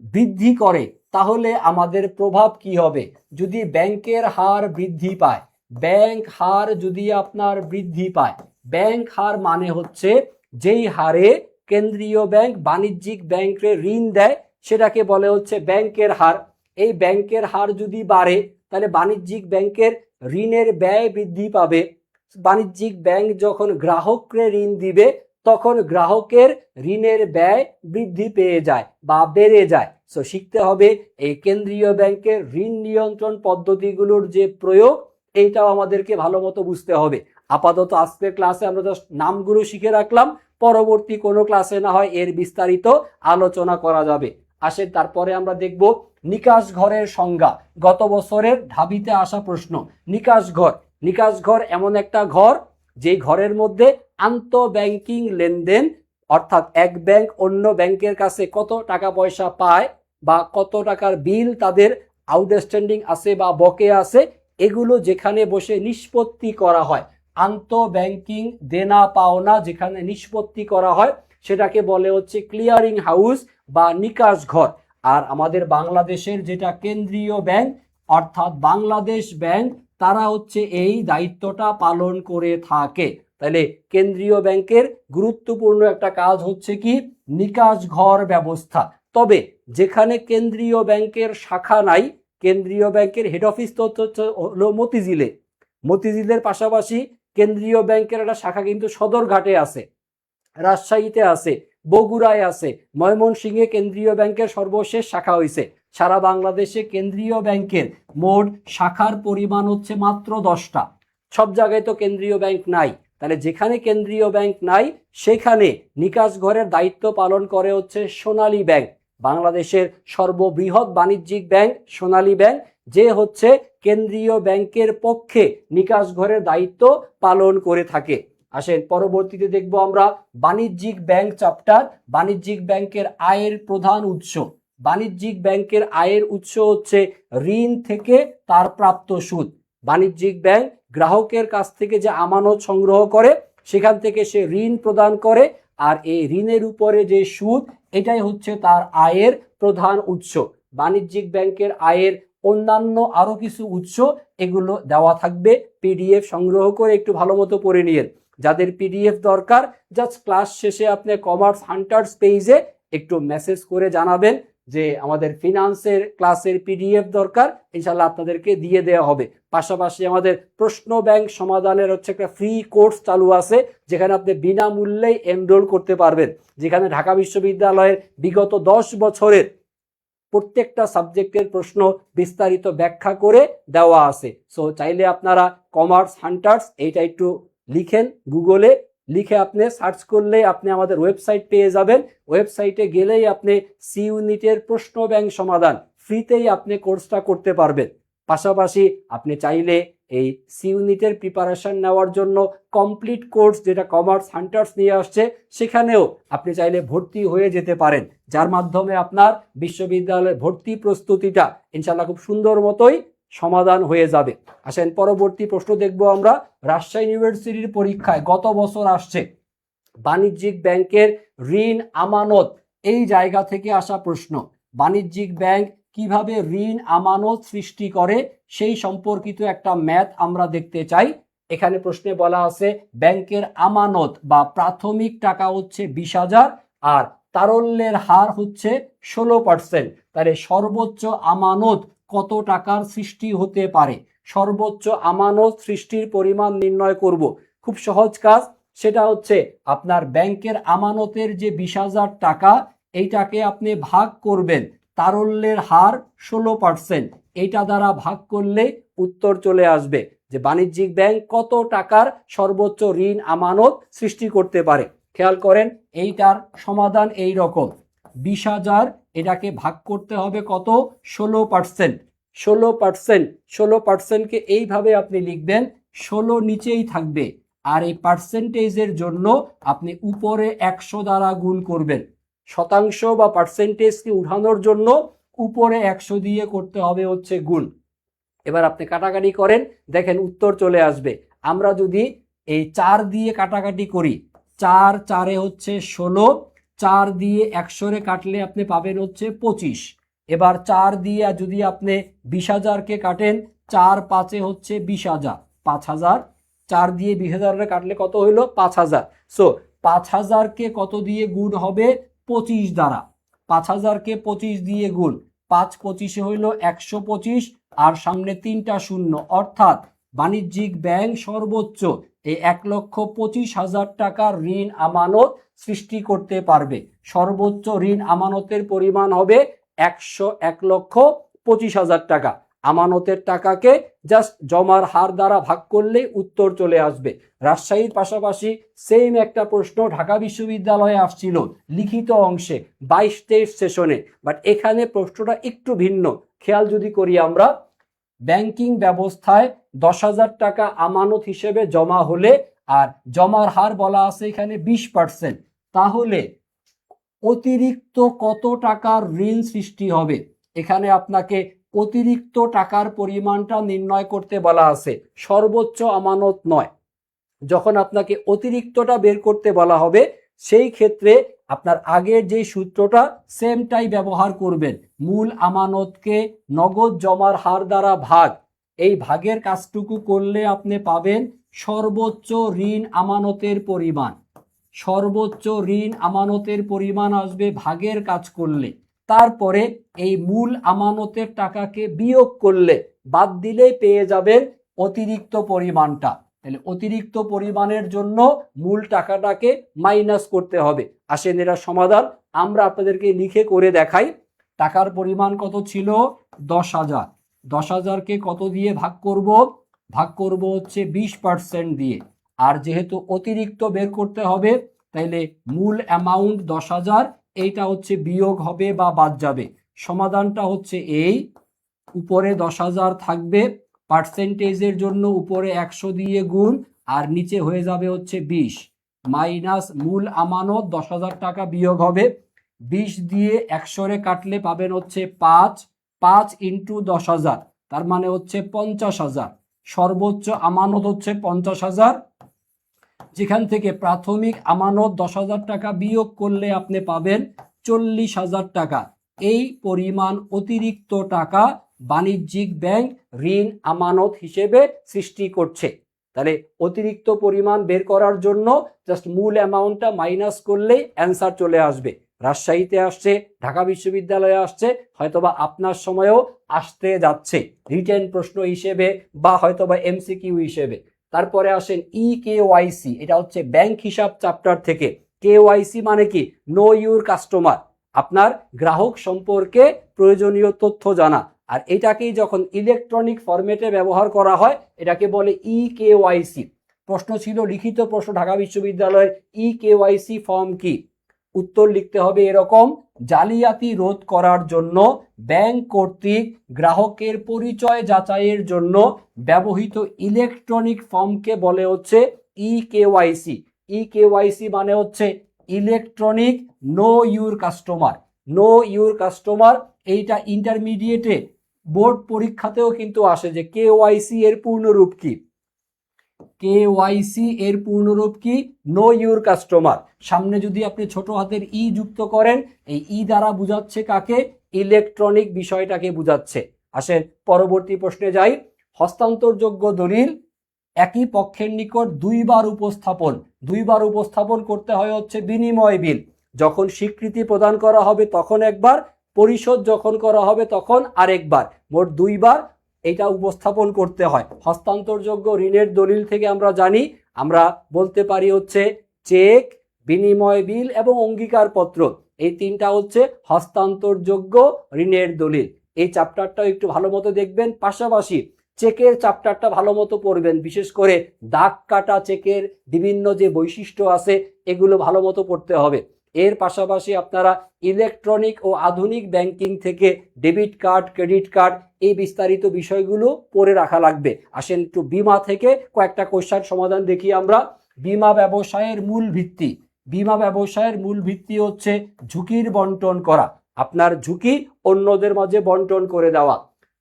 বৃদ্ধি করে তাহলে আমাদের প্রভাব কি হবে। যদি ব্যাংকের হার বৃদ্ধি পায়, ব্যাংক হার যদি আপনার বৃদ্ধি পায়, ব্যাংক হার মানে হচ্ছে যেই হারে কেন্দ্রীয় ব্যাংক বাণিজ্যিক ব্যাংকে ঋণ দেয় সেটাকে বলে হচ্ছে ব্যাংকের হার। এই ব্যাংকের হার যদি বাড়ে তাহলে বাণিজ্যিক ব্যাংকের ঋণের ব্যয় বৃদ্ধি পাবে। বাণিজ্যিক ব্যাংক যখন গ্রাহককে ঋণ দিবে তখন গ্রাহকের ঋণের ব্যয় বৃদ্ধি পেয়ে যায় বা বেড়ে যায়। সো শিখতে হবে এই কেন্দ্রীয় ব্যাংকের ঋণ নিয়ন্ত্রণ পদ্ধতিগুলোর যে প্রয়োগ, এইটাও আমাদেরকে ভালো মতো বুঝতে হবে। আপাতত আজকের ক্লাসে আমরা জাস্ট নামগুলো শিখে রাখলাম, পরবর্তী কোনো ক্লাসে না হয় এর বিস্তারিত আলোচনা করা যাবে। আসেন তারপরে আমরা দেখব নিকাশ ঘরের সংজ্ঞা। গত বছরের ঢাবিতে আসা প্রশ্ন। নিকাশ ঘর এমন একটা ঘর যে ঘরের মধ্যে আন্তঃব্যাংকিং লেনদেন, অর্থাৎ এক ব্যাংক অন্য ব্যাংকের কাছে কত টাকা পয়সা পায় বা কত টাকার বিল তাদের আউটস্ট্যান্ডিং আছে বা বকেয়া আছে, এগুলো যেখানে বসে নিষ্পত্তি করা হয়, আন্তঃব্যাংকিং দেনা পাওনা যেখানে নিষ্পত্তি করা হয় সেটাকে বলে হচ্ছে ক্লিয়ারিং হাউস বা নিকাশ ঘর। আর আমাদের বাংলাদেশের যেটা কেন্দ্রীয় ব্যাংক অর্থাৎ বাংলাদেশ ব্যাংক, তারা হচ্ছে এই দায়িত্বটা পালন করে থাকে। তাহলে কেন্দ্রীয় ব্যাংকের গুরুত্বপূর্ণ একটা কাজ হচ্ছে কি নিকাশ ঘর ব্যবস্থা। তবে যেখানে কেন্দ্রীয় ব্যাংকের শাখা নাই, কেন্দ্রীয় ব্যাংকের হেড অফিস তো হলো মতিঝিলের পাশাপাশি কেন্দ্রীয় ব্যাংকের একটা শাখা কিন্তু সদরঘাটে আছে, রাজশাহীতে আছে, বগুড়ায় আছে, ময়মনসিংহে কেন্দ্রীয় ব্যাংকের সর্বশেষ শাখা হয়েছে। সারা বাংলাদেশে কেন্দ্রীয় ব্যাংকের মোট শাখার পরিমাণ হচ্ছে মাত্র 10টা। সব জায়গায় তো কেন্দ্রীয় ব্যাংক নাই। তাহলে যেখানে কেন্দ্রীয় ব্যাংক নাই সেখানে নিকাশ ঘরের দায়িত্ব পালন করে হচ্ছে সোনালী ব্যাংক, বাংলাদেশের সর্ববৃহৎ বাণিজ্যিক ব্যাংক সোনালী ব্যাংক, যে হচ্ছে কেন্দ্রীয় ব্যাংকের পক্ষে নিকাশ ঘরের দায়িত্ব পালন করে থাকে। আসেন পরবর্তীতে দেখব আমরা বাণিজ্যিক ব্যাংক চ্যাপ্টার। বাণিজ্যিক ব্যাংকের আয়ের প্রধান উৎস। বাণিজ্যিক ব্যাংকের আয়ের উৎস হচ্ছে ঋণ থেকে তার প্রাপ্ত সুদ। বাণিজ্যিক ব্যাংক গ্রাহকের কাছ থেকে যে আমানত সংগ্রহ করে সেখান থেকে সে ঋণ প্রদান করে, আর এই ঋণের উপরে যে সুদ এটাই হচ্ছে তার আয়ের প্রধান উৎস। বাণিজ্যিক ব্যাংকের আয়ের অন্যান্য আরো কিছু উৎস এগুলো দেওয়া থাকবে, পিডিএফ সংগ্রহ করে একটু ভালো মতো পড়ে নিন। যাদের পিডিএফ দরকার জাস্ট ক্লাস শেষে আপনি কমার্স হান্টার্স পেজে একটু মেসেজ করে জানাবেন যে আমাদের ফিনান্সের ক্লাসের পিডিএফ দরকার, ইনশাল্লাহ আপনাদেরকে দিয়ে দেওয়া হবে। পাশাপাশি আমাদের প্রশ্ন ব্যাংক সমাধানের হচ্ছে একটা ফ্রি কোর্স চালু আছে, যেখানে আপনি বিনামূল্যেই এনরোল করতে পারবেন, যেখানে ঢাকা বিশ্ববিদ্যালয়ের বিগত 10 বছরের প্রত্যেকটা সাবজেক্টের প্রশ্ন বিস্তারিত ব্যাখ্যা করে দেওয়া আছে। সো চাইলে আপনারা কমার্স হান্টার্স এইটা একটু লিখেন, গুগলে লিখে আপনি সার্চ করলে আপনি আমাদের ওয়েবসাইট পেয়ে যাবেন। ওয়েবসাইটে গেলেই আপনি সি ইউনিটের প্রশ্ন ব্যাংক সমাধান ফ্রিতেই আপনি কোর্সটা করতে পারবেন। পাশাপাশি আপনি চাইলে এই সি ইউনিটের প্রিপারেশন নেওয়ার জন্য কমপ্লিট কোর্স যেটা কমার্স হান্টার্স নিয়ে আসছে সেখানেও আপনি চাইলে ভর্তি হয়ে যেতে পারেন, যার মাধ্যমে আপনার বিশ্ববিদ্যালয়ের ভর্তি প্রস্তুতিটা ইনশাল্লাহ খুব সুন্দর মতোই সমাধান হয়ে যাবে। আসেন পরবর্তী প্রশ্ন দেখব আমরা। রাজশাহী ইউনিভার্সিটির পরীক্ষায় গত বছর আসছে বাণিজ্যিক ব্যাংকের ঋণ আমানত, এই জায়গা থেকে আসা প্রশ্ন। বাণিজ্যিক ব্যাংক কিভাবে ঋণ আমানত সৃষ্টি করে সেই সম্পর্কিত একটা ম্যাথ আমরা দেখতে চাই। এখানে প্রশ্নে বলা আছে ব্যাংকের আমানত বা প্রাথমিক টাকা হচ্ছে 20,000 আর তারল্যের হার হচ্ছে 16%। তাহলে সর্বোচ্চ আমানত কত টাকার সৃষ্টি হতে পারে, সর্বোচ্চ আমানত সৃষ্টির পরিমাণ নির্ণয় করব। খুব সহজ কাজ, সেটা হচ্ছে আপনার ব্যাংকের আমানতের যে 20,000 টাকা, এইটাকে আপনি ভাগ করবেন তারল্যের হার 16%, এইটা দ্বারা ভাগ করলে উত্তর চলে আসবে যে বাণিজ্যিক ব্যাংক কত টাকার সর্বোচ্চ ঋণ আমানত সৃষ্টি করতে পারে। খেয়াল করেন এইটার সমাধান এই রকম, 20,000 এটাকে ভাগ করতে হবে কত, 16%। 16%কে এইভাবে আপনি লিখবেন, 16 নিচেই থাকবে আর এই পার্সেন্টেজের জন্য আপনি উপরে 100 দ্বারা গুণ করবেন। শতাংশ বা পার্সেন্টেজকে উঠানোর জন্য উপরে 100 দিয়ে করতে হবে হচ্ছে গুণ। এবার আপনি কাটাকাটি করেন, দেখেন উত্তর চলে আসবে। আমরা যদি এই 4 দিয়ে কাটাকাটি করি, 4 4 হচ্ছে 16, 4 দিয়ে 100 কাটলে আপনি পাবেন হচ্ছে 25। এবার 4 দিয়ে যদি আপনি 20,000কে কাটেন, 4 5 হচ্ছে 20,000, 5,000। 4 দিয়ে 20,000 কাটলে কত হইল, 5,000। সো 5,000কে কত দিয়ে গুণ হবে, 25 দ্বারা। 5,000কে 25 দিয়ে গুণ, 5 25 হইল 125 আর সামনে 3টা শূন্য, অর্থাৎ বাণিজ্যিক ব্যাংক সর্বোচ্চ এই 1,25,000 টাকার ঋণ আমানত সৃষ্টি করতে পারবে। সর্বোচ্চ ঋণ আমানতের পরিমাণ হবে 1,25,000 টাকা। আমানতের টাকাকে জাস্ট জমার হার দ্বারা ভাগ করলে উত্তর চলে আসবে। রাজশাহীর পাশাপাশি সেম একটা প্রশ্ন ঢাকা বিশ্ববিদ্যালয়ে আসছিল লিখিত অংশে 22-23 সেশনে, বাট এখানে প্রশ্নটা একটু ভিন্ন। খেয়াল যদি করি আমরা, ব্যাংকিং ব্যবস্থায় 10,000 টাকা আমানত হিসেবে জমা হলে আর জমার হার বলা আছে এখানে 20%, তাহলে অতিরিক্ত কত টাকার ঋণ সৃষ্টি হবে? এখানে আপনাকে অতিরিক্ত টাকার পরিমাণটা নির্ণয় করতে বলা আছে, সর্বোচ্চ আমানত নয়। যখন আপনাকে অতিরিক্তটা বের করতে বলা হবে, সেই ক্ষেত্রে আপনার আগের যে সূত্রটা সেমটাই ব্যবহার করবেন। মূল আমানতকে নগদ জমার হার দ্বারা ভাগ, এই ভাগের কাজটুকু করলে আপনি পাবেন সর্বোচ্চ ঋণ আমানতের পরিমাণ। সর্বোচ্চ ঋণ আমানতের পরিমাণ আসবে ভাগের কাজ করলে। তারপরে এই মূল আমানতের টাকাকে বিয়োগ করলে, বাদ দিলেই পেয়ে যাবেন অতিরিক্ত পরিমাণটা। তাহলে অতিরিক্ত পরিমাণের জন্য মূল টাকাটাকে মাইনাস করতে হবে। আসেন এর সমাধান আমরা আপনাদেরকে লিখে করে দেখাই। টাকার পরিমাণ কত ছিল, 10,000। 10,000কে কত দিয়ে ভাগ করব, ভাগ করব হচ্ছে 20% দিয়ে। আর যেহেতু অতিরিক্ত বের করতে হবে, তাইলে মূল অ্যামাউন্ট 10,000, এইটা হচ্ছে বিয়োগ হবে বা বাদ যাবে। সমাধানটা হচ্ছে এই, উপরে 10,000 থাকবে, পার্সেন্টেজের জন্য উপরে 100 দিয়ে গুণ আর নিচে হয়ে যাবে হচ্ছে 20, মাইনাস মূল আমানত 10,000 টাকা বিয়োগ হবে। 20 দিয়ে 100 কাটলে পাবেন হচ্ছে 5, 5 ইন্টু 10,000, তার মানে হচ্ছে 50,000। সর্বোচ্চ আমানত হচ্ছে 50,000, যেখান থেকে প্রাথমিক আমানত 10,000 টাকা বিয়োগ করলে আপনি পাবেন 40,000 টাকা। এই পরিমাণ অতিরিক্ত টাকা বাণিজ্যিক ব্যাংক ঋণ আমানত হিসেবে সৃষ্টি করছে। তাহলে অতিরিক্ত পরিমাণ বের করার জন্য জাস্ট মূল অ্যামাউন্টটা মাইনাস করলেই অ্যান্সার চলে আসবে। রাজশাহীতে আসছে, ঢাকা বিশ্ববিদ্যালয়ে আসছে, হয়তোবা আপনার সময়েও আসতে যাচ্ছে রিটেন প্রশ্ন হিসেবে বা হয়তোবা এমসিকিউ হিসেবে। তারপরে আসেন ইকেওয়াইসি, এটা হচ্ছে ব্যাংক হিসাব চ্যাপ্টার থেকে। কেওয়াইসি মানে কি, নো ইউর কাস্টমার, আপনার গ্রাহক সম্পর্কে প্রয়োজনীয় তথ্য জানা। আর এটাকেই যখন ইলেকট্রনিক ফরম্যাটে ব্যবহার করা হয় এটাকে বলে ইকেওয়াইসি। প্রশ্ন ছিল লিখিত প্রশ্ন ঢাকা বিশ্ববিদ্যালয়ের, ইকেওয়াইসি ফর্ম কি? উত্তর লিখতে হবে এরকম, জালিয়াতি রোধ করার জন্য ব্যাংক কর্তৃক গ্রাহকের পরিচয় যাচাইয়ের জন্য ব্যবহৃত ইলেকট্রনিক ফর্মকে বলে হচ্ছে ইকেওয়াইসি। ইকেওয়াইসি মানে হচ্ছে electronic no your customer. No your customer, এইটা ইন্টারমিডিয়েটে বোর্ড পরীক্ষাতেও কিন্তু আসে যে কেওয়াইসি এর পূর্ণরূপ কি। কেওয়াইসি এর পূর্ণরূপ কি, নো ইউর কাস্টমার। সামনে যদি আপনি ছোট হাতের ই যুক্ত করেন, এই ই দ্বারা বোঝাচ্ছে কাকে, ইলেকট্রনিক বিষয়টাকে বোঝাচ্ছে। আসেন পরবর্তী প্রশ্নে যাই। হস্তান্তরযোগ্য দলিল একই পক্ষের নিকট দুইবার উপস্থাপন করতে হয় হচ্ছে বিনিময় বিল। যখন স্বীকৃতি প্রদান করা হবে তখন একবার, পরিশোধ যখন করা হবে তখন আরেকবার, মোট দুইবার এটা উপস্থাপন করতে হয়। হস্তান্তরযোগ্য ঋণের দলিল থেকে আমরা জানি, আমরা বলতে পারি হচ্ছে চেক, বিনিময় বিল এবং অঙ্গীকারপত্র, এই তিনটা হচ্ছে হস্তান্তরযোগ্য ঋণের দলিল। এই চ্যাপ্টারটা একটু ভালো মতো দেখবেন, পাশাপাশি চেকের চ্যাপ্টারটা ভালো মতো পড়বেন, বিশেষ করে দাগ কাটা চেকের বিভিন্ন যে বৈশিষ্ট্য আছে এগুলো ভালো মতো পড়তে হবে। এর পাশাপাশি আপনারা ইলেকট্রনিক ও আধুনিক ব্যাংকিং থেকে ডেবিট কার্ড, ক্রেডিট কার্ড, এই বিস্তারিত বিষয়গুলো পড়ে রাখা লাগবে। আসেন একটু বিমা থেকে কয়েকটা কোশ্চেন সমাধান দেখি আমরা। বিমা ব্যবসায়ের মূল ভিত্তি, বিমা ব্যবসায়ের মূল ভিত্তি হচ্ছে ঝুঁকির বন্টন করা, আপনার ঝুঁকি অন্যদের মাঝে বন্টন করে দেওয়া।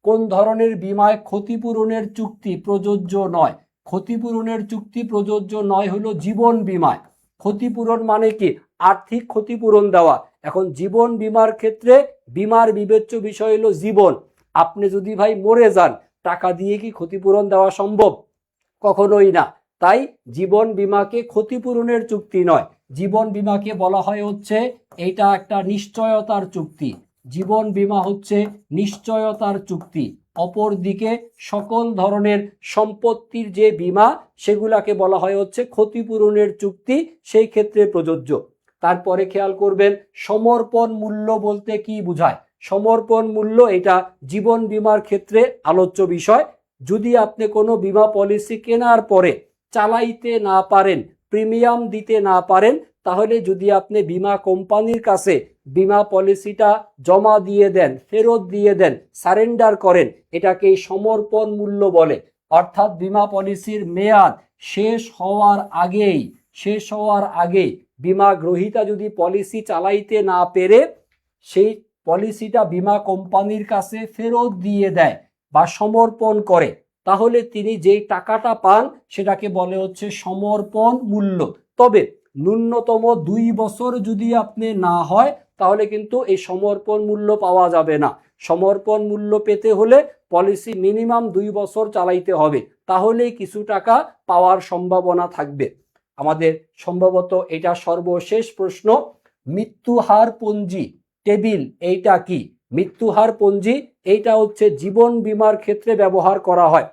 কোন ধরনের বিমায় ক্ষতিপূরণের চুক্তি প্রযোজ্য নয়? ক্ষতিপূরণের চুক্তি প্রযোজ্য নয় হলো জীবন বিমায়। ক্ষতিপূরণ মানে কি? আর্থিক ক্ষতিপূরণ দেওয়া। এখন জীবন বিমার ক্ষেত্রে বিমার বিবেচ্য বিষয় হলো জীবন। আপনি যদি ভাই মরে যান, টাকা দিয়ে কি ক্ষতিপূরণ দেওয়া সম্ভব? কখনোই না। তাই জীবন বিমাকে ক্ষতিপূরণের চুক্তি নয়, জীবন বিমাকে বলা হয় হচ্ছে এটা একটা নিশ্চয়তার চুক্তি। জীবন বিমা হচ্ছে নিশ্চয়তার চুক্তি। অপরদিকে সকল ধরনের সম্পত্তির যে বিমা সেগুলাকে বলা হয় হচ্ছে ক্ষতিপূরণের চুক্তি, সেই ক্ষেত্রে প্রযোজ্য। তারপরে খেয়াল করবেন সমর্পণ মূল্য বলতে কি বোঝায়। সমর্পণ মূল্য এটা জীবন বিমার ক্ষেত্রে আলোচ্য বিষয়। যদি আপনি কোনো বিমা পলিসি কেনার পরে চালাইতে না পারেন, প্রিমিয়াম দিতে না পারেন, তাহলে যদি আপনি বিমা কোম্পানির কাছে বিমা পলিসিটা জমা দিয়ে দেন, ফেরত দিয়ে দেন, সারেন্ডার করেন, এটাকে সমর্পণ মূল্য বলে। অর্থাৎ বিমা পলিসির মেয়াদ শেষ হওয়ার আগেই বিমা গ্রহীতা যদি পলিসি চালাইতে না পেরে সেই পলিসিটা বিমা কোম্পানির কাছে ফেরত দিয়ে দেয় বা সমর্পণ করে, তাহলে তিনি যেই টাকাটা পান সেটাকে বলে হচ্ছে সমর্পণ মূল্য। তবে ন্যূনতম 2 বছর যদি আপনি না হয় তাহলে কিন্তু এই সমর্পণ মূল্য পাওয়া যাবে না। সমর্পণ মূল্য পেতে হলে পলিসি মিনিমাম 2 বছর চালাইতে হবে, তাহলেই কিছু টাকা পাওয়ার সম্ভাবনা থাকবে। আমাদের সম্ভবত এটা সর্বশেষ প্রশ্ন। মৃত্যুহার পঞ্জি টেবিল এইটা কি? মৃত্যুহার পঞ্জি এইটা হচ্ছে জীবন বীমার ক্ষেত্রে ব্যবহার করা হয়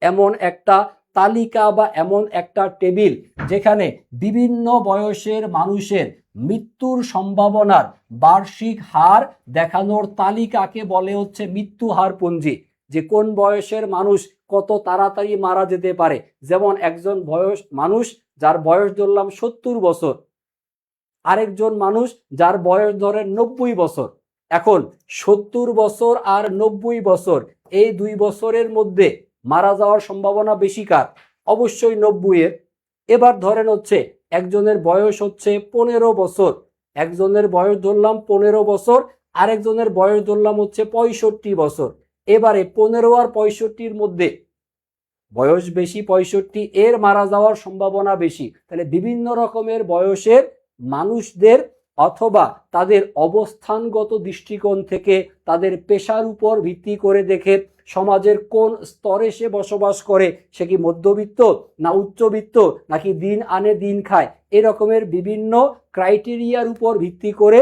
এমন একটা তালিকা বা এমন একটা টেবিল যেখানে বিভিন্ন বয়সের মানুষের মৃত্যুর সম্ভাবনার বার্ষিক হার দেখানোর তালিকাকে বলে হচ্ছে মৃত্যু হার পঞ্জি। যে কোন বয়সের মানুষ কত তাড়াতাড়ি মারা যেতে পারে। যেমন একজন মানুষ যার বয়স ধরলাম 70 বছর, আরেকজন মানুষ যার বয়স ধরেন 90 বছর। এখন 70 বছর আর 90 বছর, এই 2 বছরের মধ্যে মারা যাওয়ার সম্ভাবনা বেশি কার? অবশ্যই 90-এর। এবার ধরেন হচ্ছে একজনের বয়স হচ্ছে 15 বছর, একজনের বয়স ধরলাম 15 বছর, আরেকজনের বয়স ধরলাম হচ্ছে 65 বছর। এবারে 15 আর 65-র মধ্যে বয়স বেশি, 65, এর মারা যাওয়ার সম্ভাবনা বেশি। তাহলে বিভিন্ন রকমের বয়সের মানুষদের অথবা তাদের অবস্থানগত দৃষ্টিকোণ থেকে তাদের পেশার উপর ভিত্তি করে দেখে সমাজের কোন স্তরে সে বসবাস করে, সে কি মধ্যবিত্ত না উচ্চবিত্ত নাকি দিন আনে দিন খায়, এরকমের বিভিন্ন ক্রাইটেরিয়ার উপর ভিত্তি করে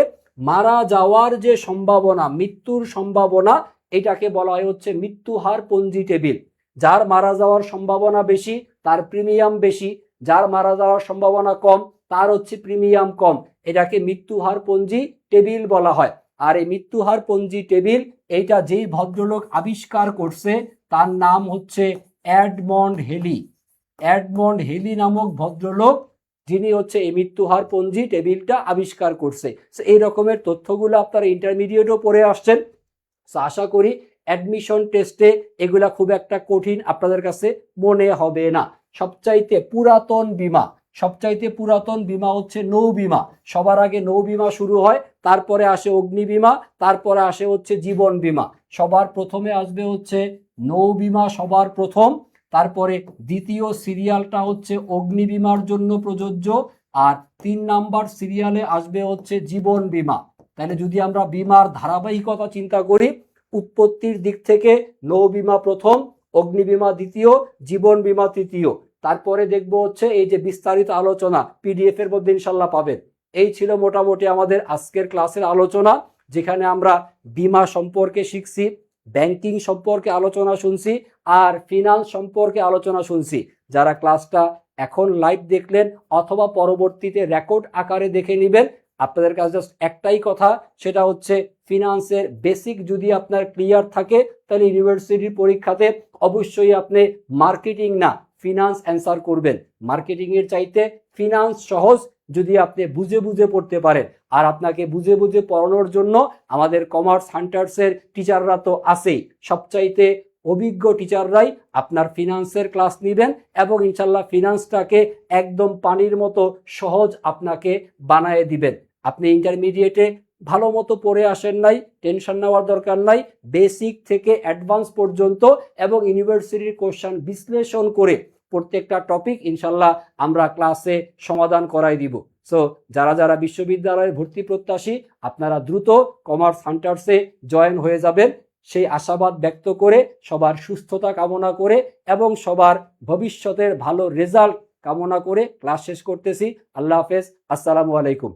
মারা যাওয়ার যে সম্ভাবনা, মৃত্যুর সম্ভাবনা, এটাকে বলা হয় হচ্ছে মৃত্যুহার পঞ্জি টেবিল। যার মারা যাওয়ার সম্ভাবনা বেশি তার প্রিমিয়াম বেশি, যার মারা যাওয়ার সম্ভাবনা কম তার হচ্ছে প্রিমিয়াম কম। এটাকে মৃত্যুহার পঞ্জি টেবিল বলা হয়। আর এই মৃত্যুহার পঞ্জি টেবিল এইটা যেই ভদ্রলোক আবিষ্কার করছে তার নাম হচ্ছে এডমন্ড হেলি। এডমন্ড হেলি নামক ভদ্রলোক যিনি হচ্ছে এই মৃত্যুহার পঞ্জি টেবিলটা আবিষ্কার করছে। এই রকমের তথ্যগুলো আপনারা ইন্টারমিডিয়েটও পড়ে আসছেন। আশা করি অ্যাডমিশন টেস্টে এগুলা খুব একটা কঠিন আপনাদের কাছে মনে হবে না। সবচাইতে পুরাতন বিমা হচ্ছে নৌ বিমা। সবার আগে নৌ বিমা শুরু হয়, তারপরে আসে অগ্নি বিমা, তারপরে আসে হচ্ছে জীবন বিমা। সবার প্রথমে আসবে হচ্ছে নৌ বিমা, সবার প্রথম, তারপরে দ্বিতীয় সিরিয়ালটা হচ্ছে অগ্নি বিমার জন্য প্রযোজ্য, আর 3 নাম্বার সিরিয়ালে আসবে হচ্ছে জীবন বিমা। তাহলে যদি আমরা বিমার ধারাবাহিকতা চিন্তা করি, উৎপত্তির দিক থেকে নৌ বিমা প্রথম, অগ্নি বিমা দ্বিতীয়, জীবন বিমা তৃতীয়, তারপরে দেখবো হচ্ছে এই যে বিস্তারিত আলোচনা পিডিএফ এর মধ্যে ইনশাল্লাহ পাবেন। এই ছিল মোটামুটি আমাদের আজকের ক্লাসের আলোচনা, যেখানে আমরা বিমা সম্পর্কে শিখছি, ব্যাংকিং সম্পর্কে আলোচনা শুনছি, আর ফিনান্স সম্পর্কে আলোচনা শুনছি। যারা ক্লাসটা এখন লাইভ দেখলেন অথবা পরবর্তীতে রেকর্ড আকারে দেখে নেবেন, আপনাদের কাছে জাস্ট একটাই কথা, সেটা হচ্ছে ফিনান্সের বেসিক যদি আপনার ক্লিয়ার থাকে তাহলে ইউনিভার্সিটির পরীক্ষাতে অবশ্যই আপনি মার্কেটিং না ফিনান্স অ্যান্সার করবেন। মার্কেটিং এর চাইতে ফিনান্স সহজ যদি আপনি বুঝে বুঝে পড়তে পারেন। আর আপনাকে বুঝে বুঝে পড়ানোর জন্য আমাদের কমার্স হান্টার্সের টিচাররা তো আছেই, সবচাইতে অভিজ্ঞ টিচাররাই আপনার ফিনান্সের ক্লাস নেবেন এবং ইনশাল্লাহ ফিনান্সটাকে একদম পানির মতো সহজ আপনাকে বানায় দিবেন। আপনি ইন্টারমিডিয়েটে ভালো মতো পড়ে আসেন নাই, টেনশন নেওয়ার দরকার নাই। বেসিক থেকে অ্যাডভান্স পর্যন্ত এবং ইউনিভার্সিটির কোশ্চেন বিশ্লেষণ করে প্রত্যেকটা টপিক ইনশাল্লাহ আমরা ক্লাসে সমাধান করাই দিব। সো যারা যারা বিশ্ববিদ্যালয়ে ভর্তি প্রত্যাশী, আপনারা দ্রুত কমার্স হান্টার্সে জয়েন হয়ে যাবেন সেই আশাবাদ ব্যক্ত করে, সবার সুস্থতা কামনা করে এবং সবার ভবিষ্যতের ভালো রেজাল্ট কামনা করে ক্লাস শেষ করতেছি। আল্লাহ হাফেজ, আসসালামু আলাইকুম।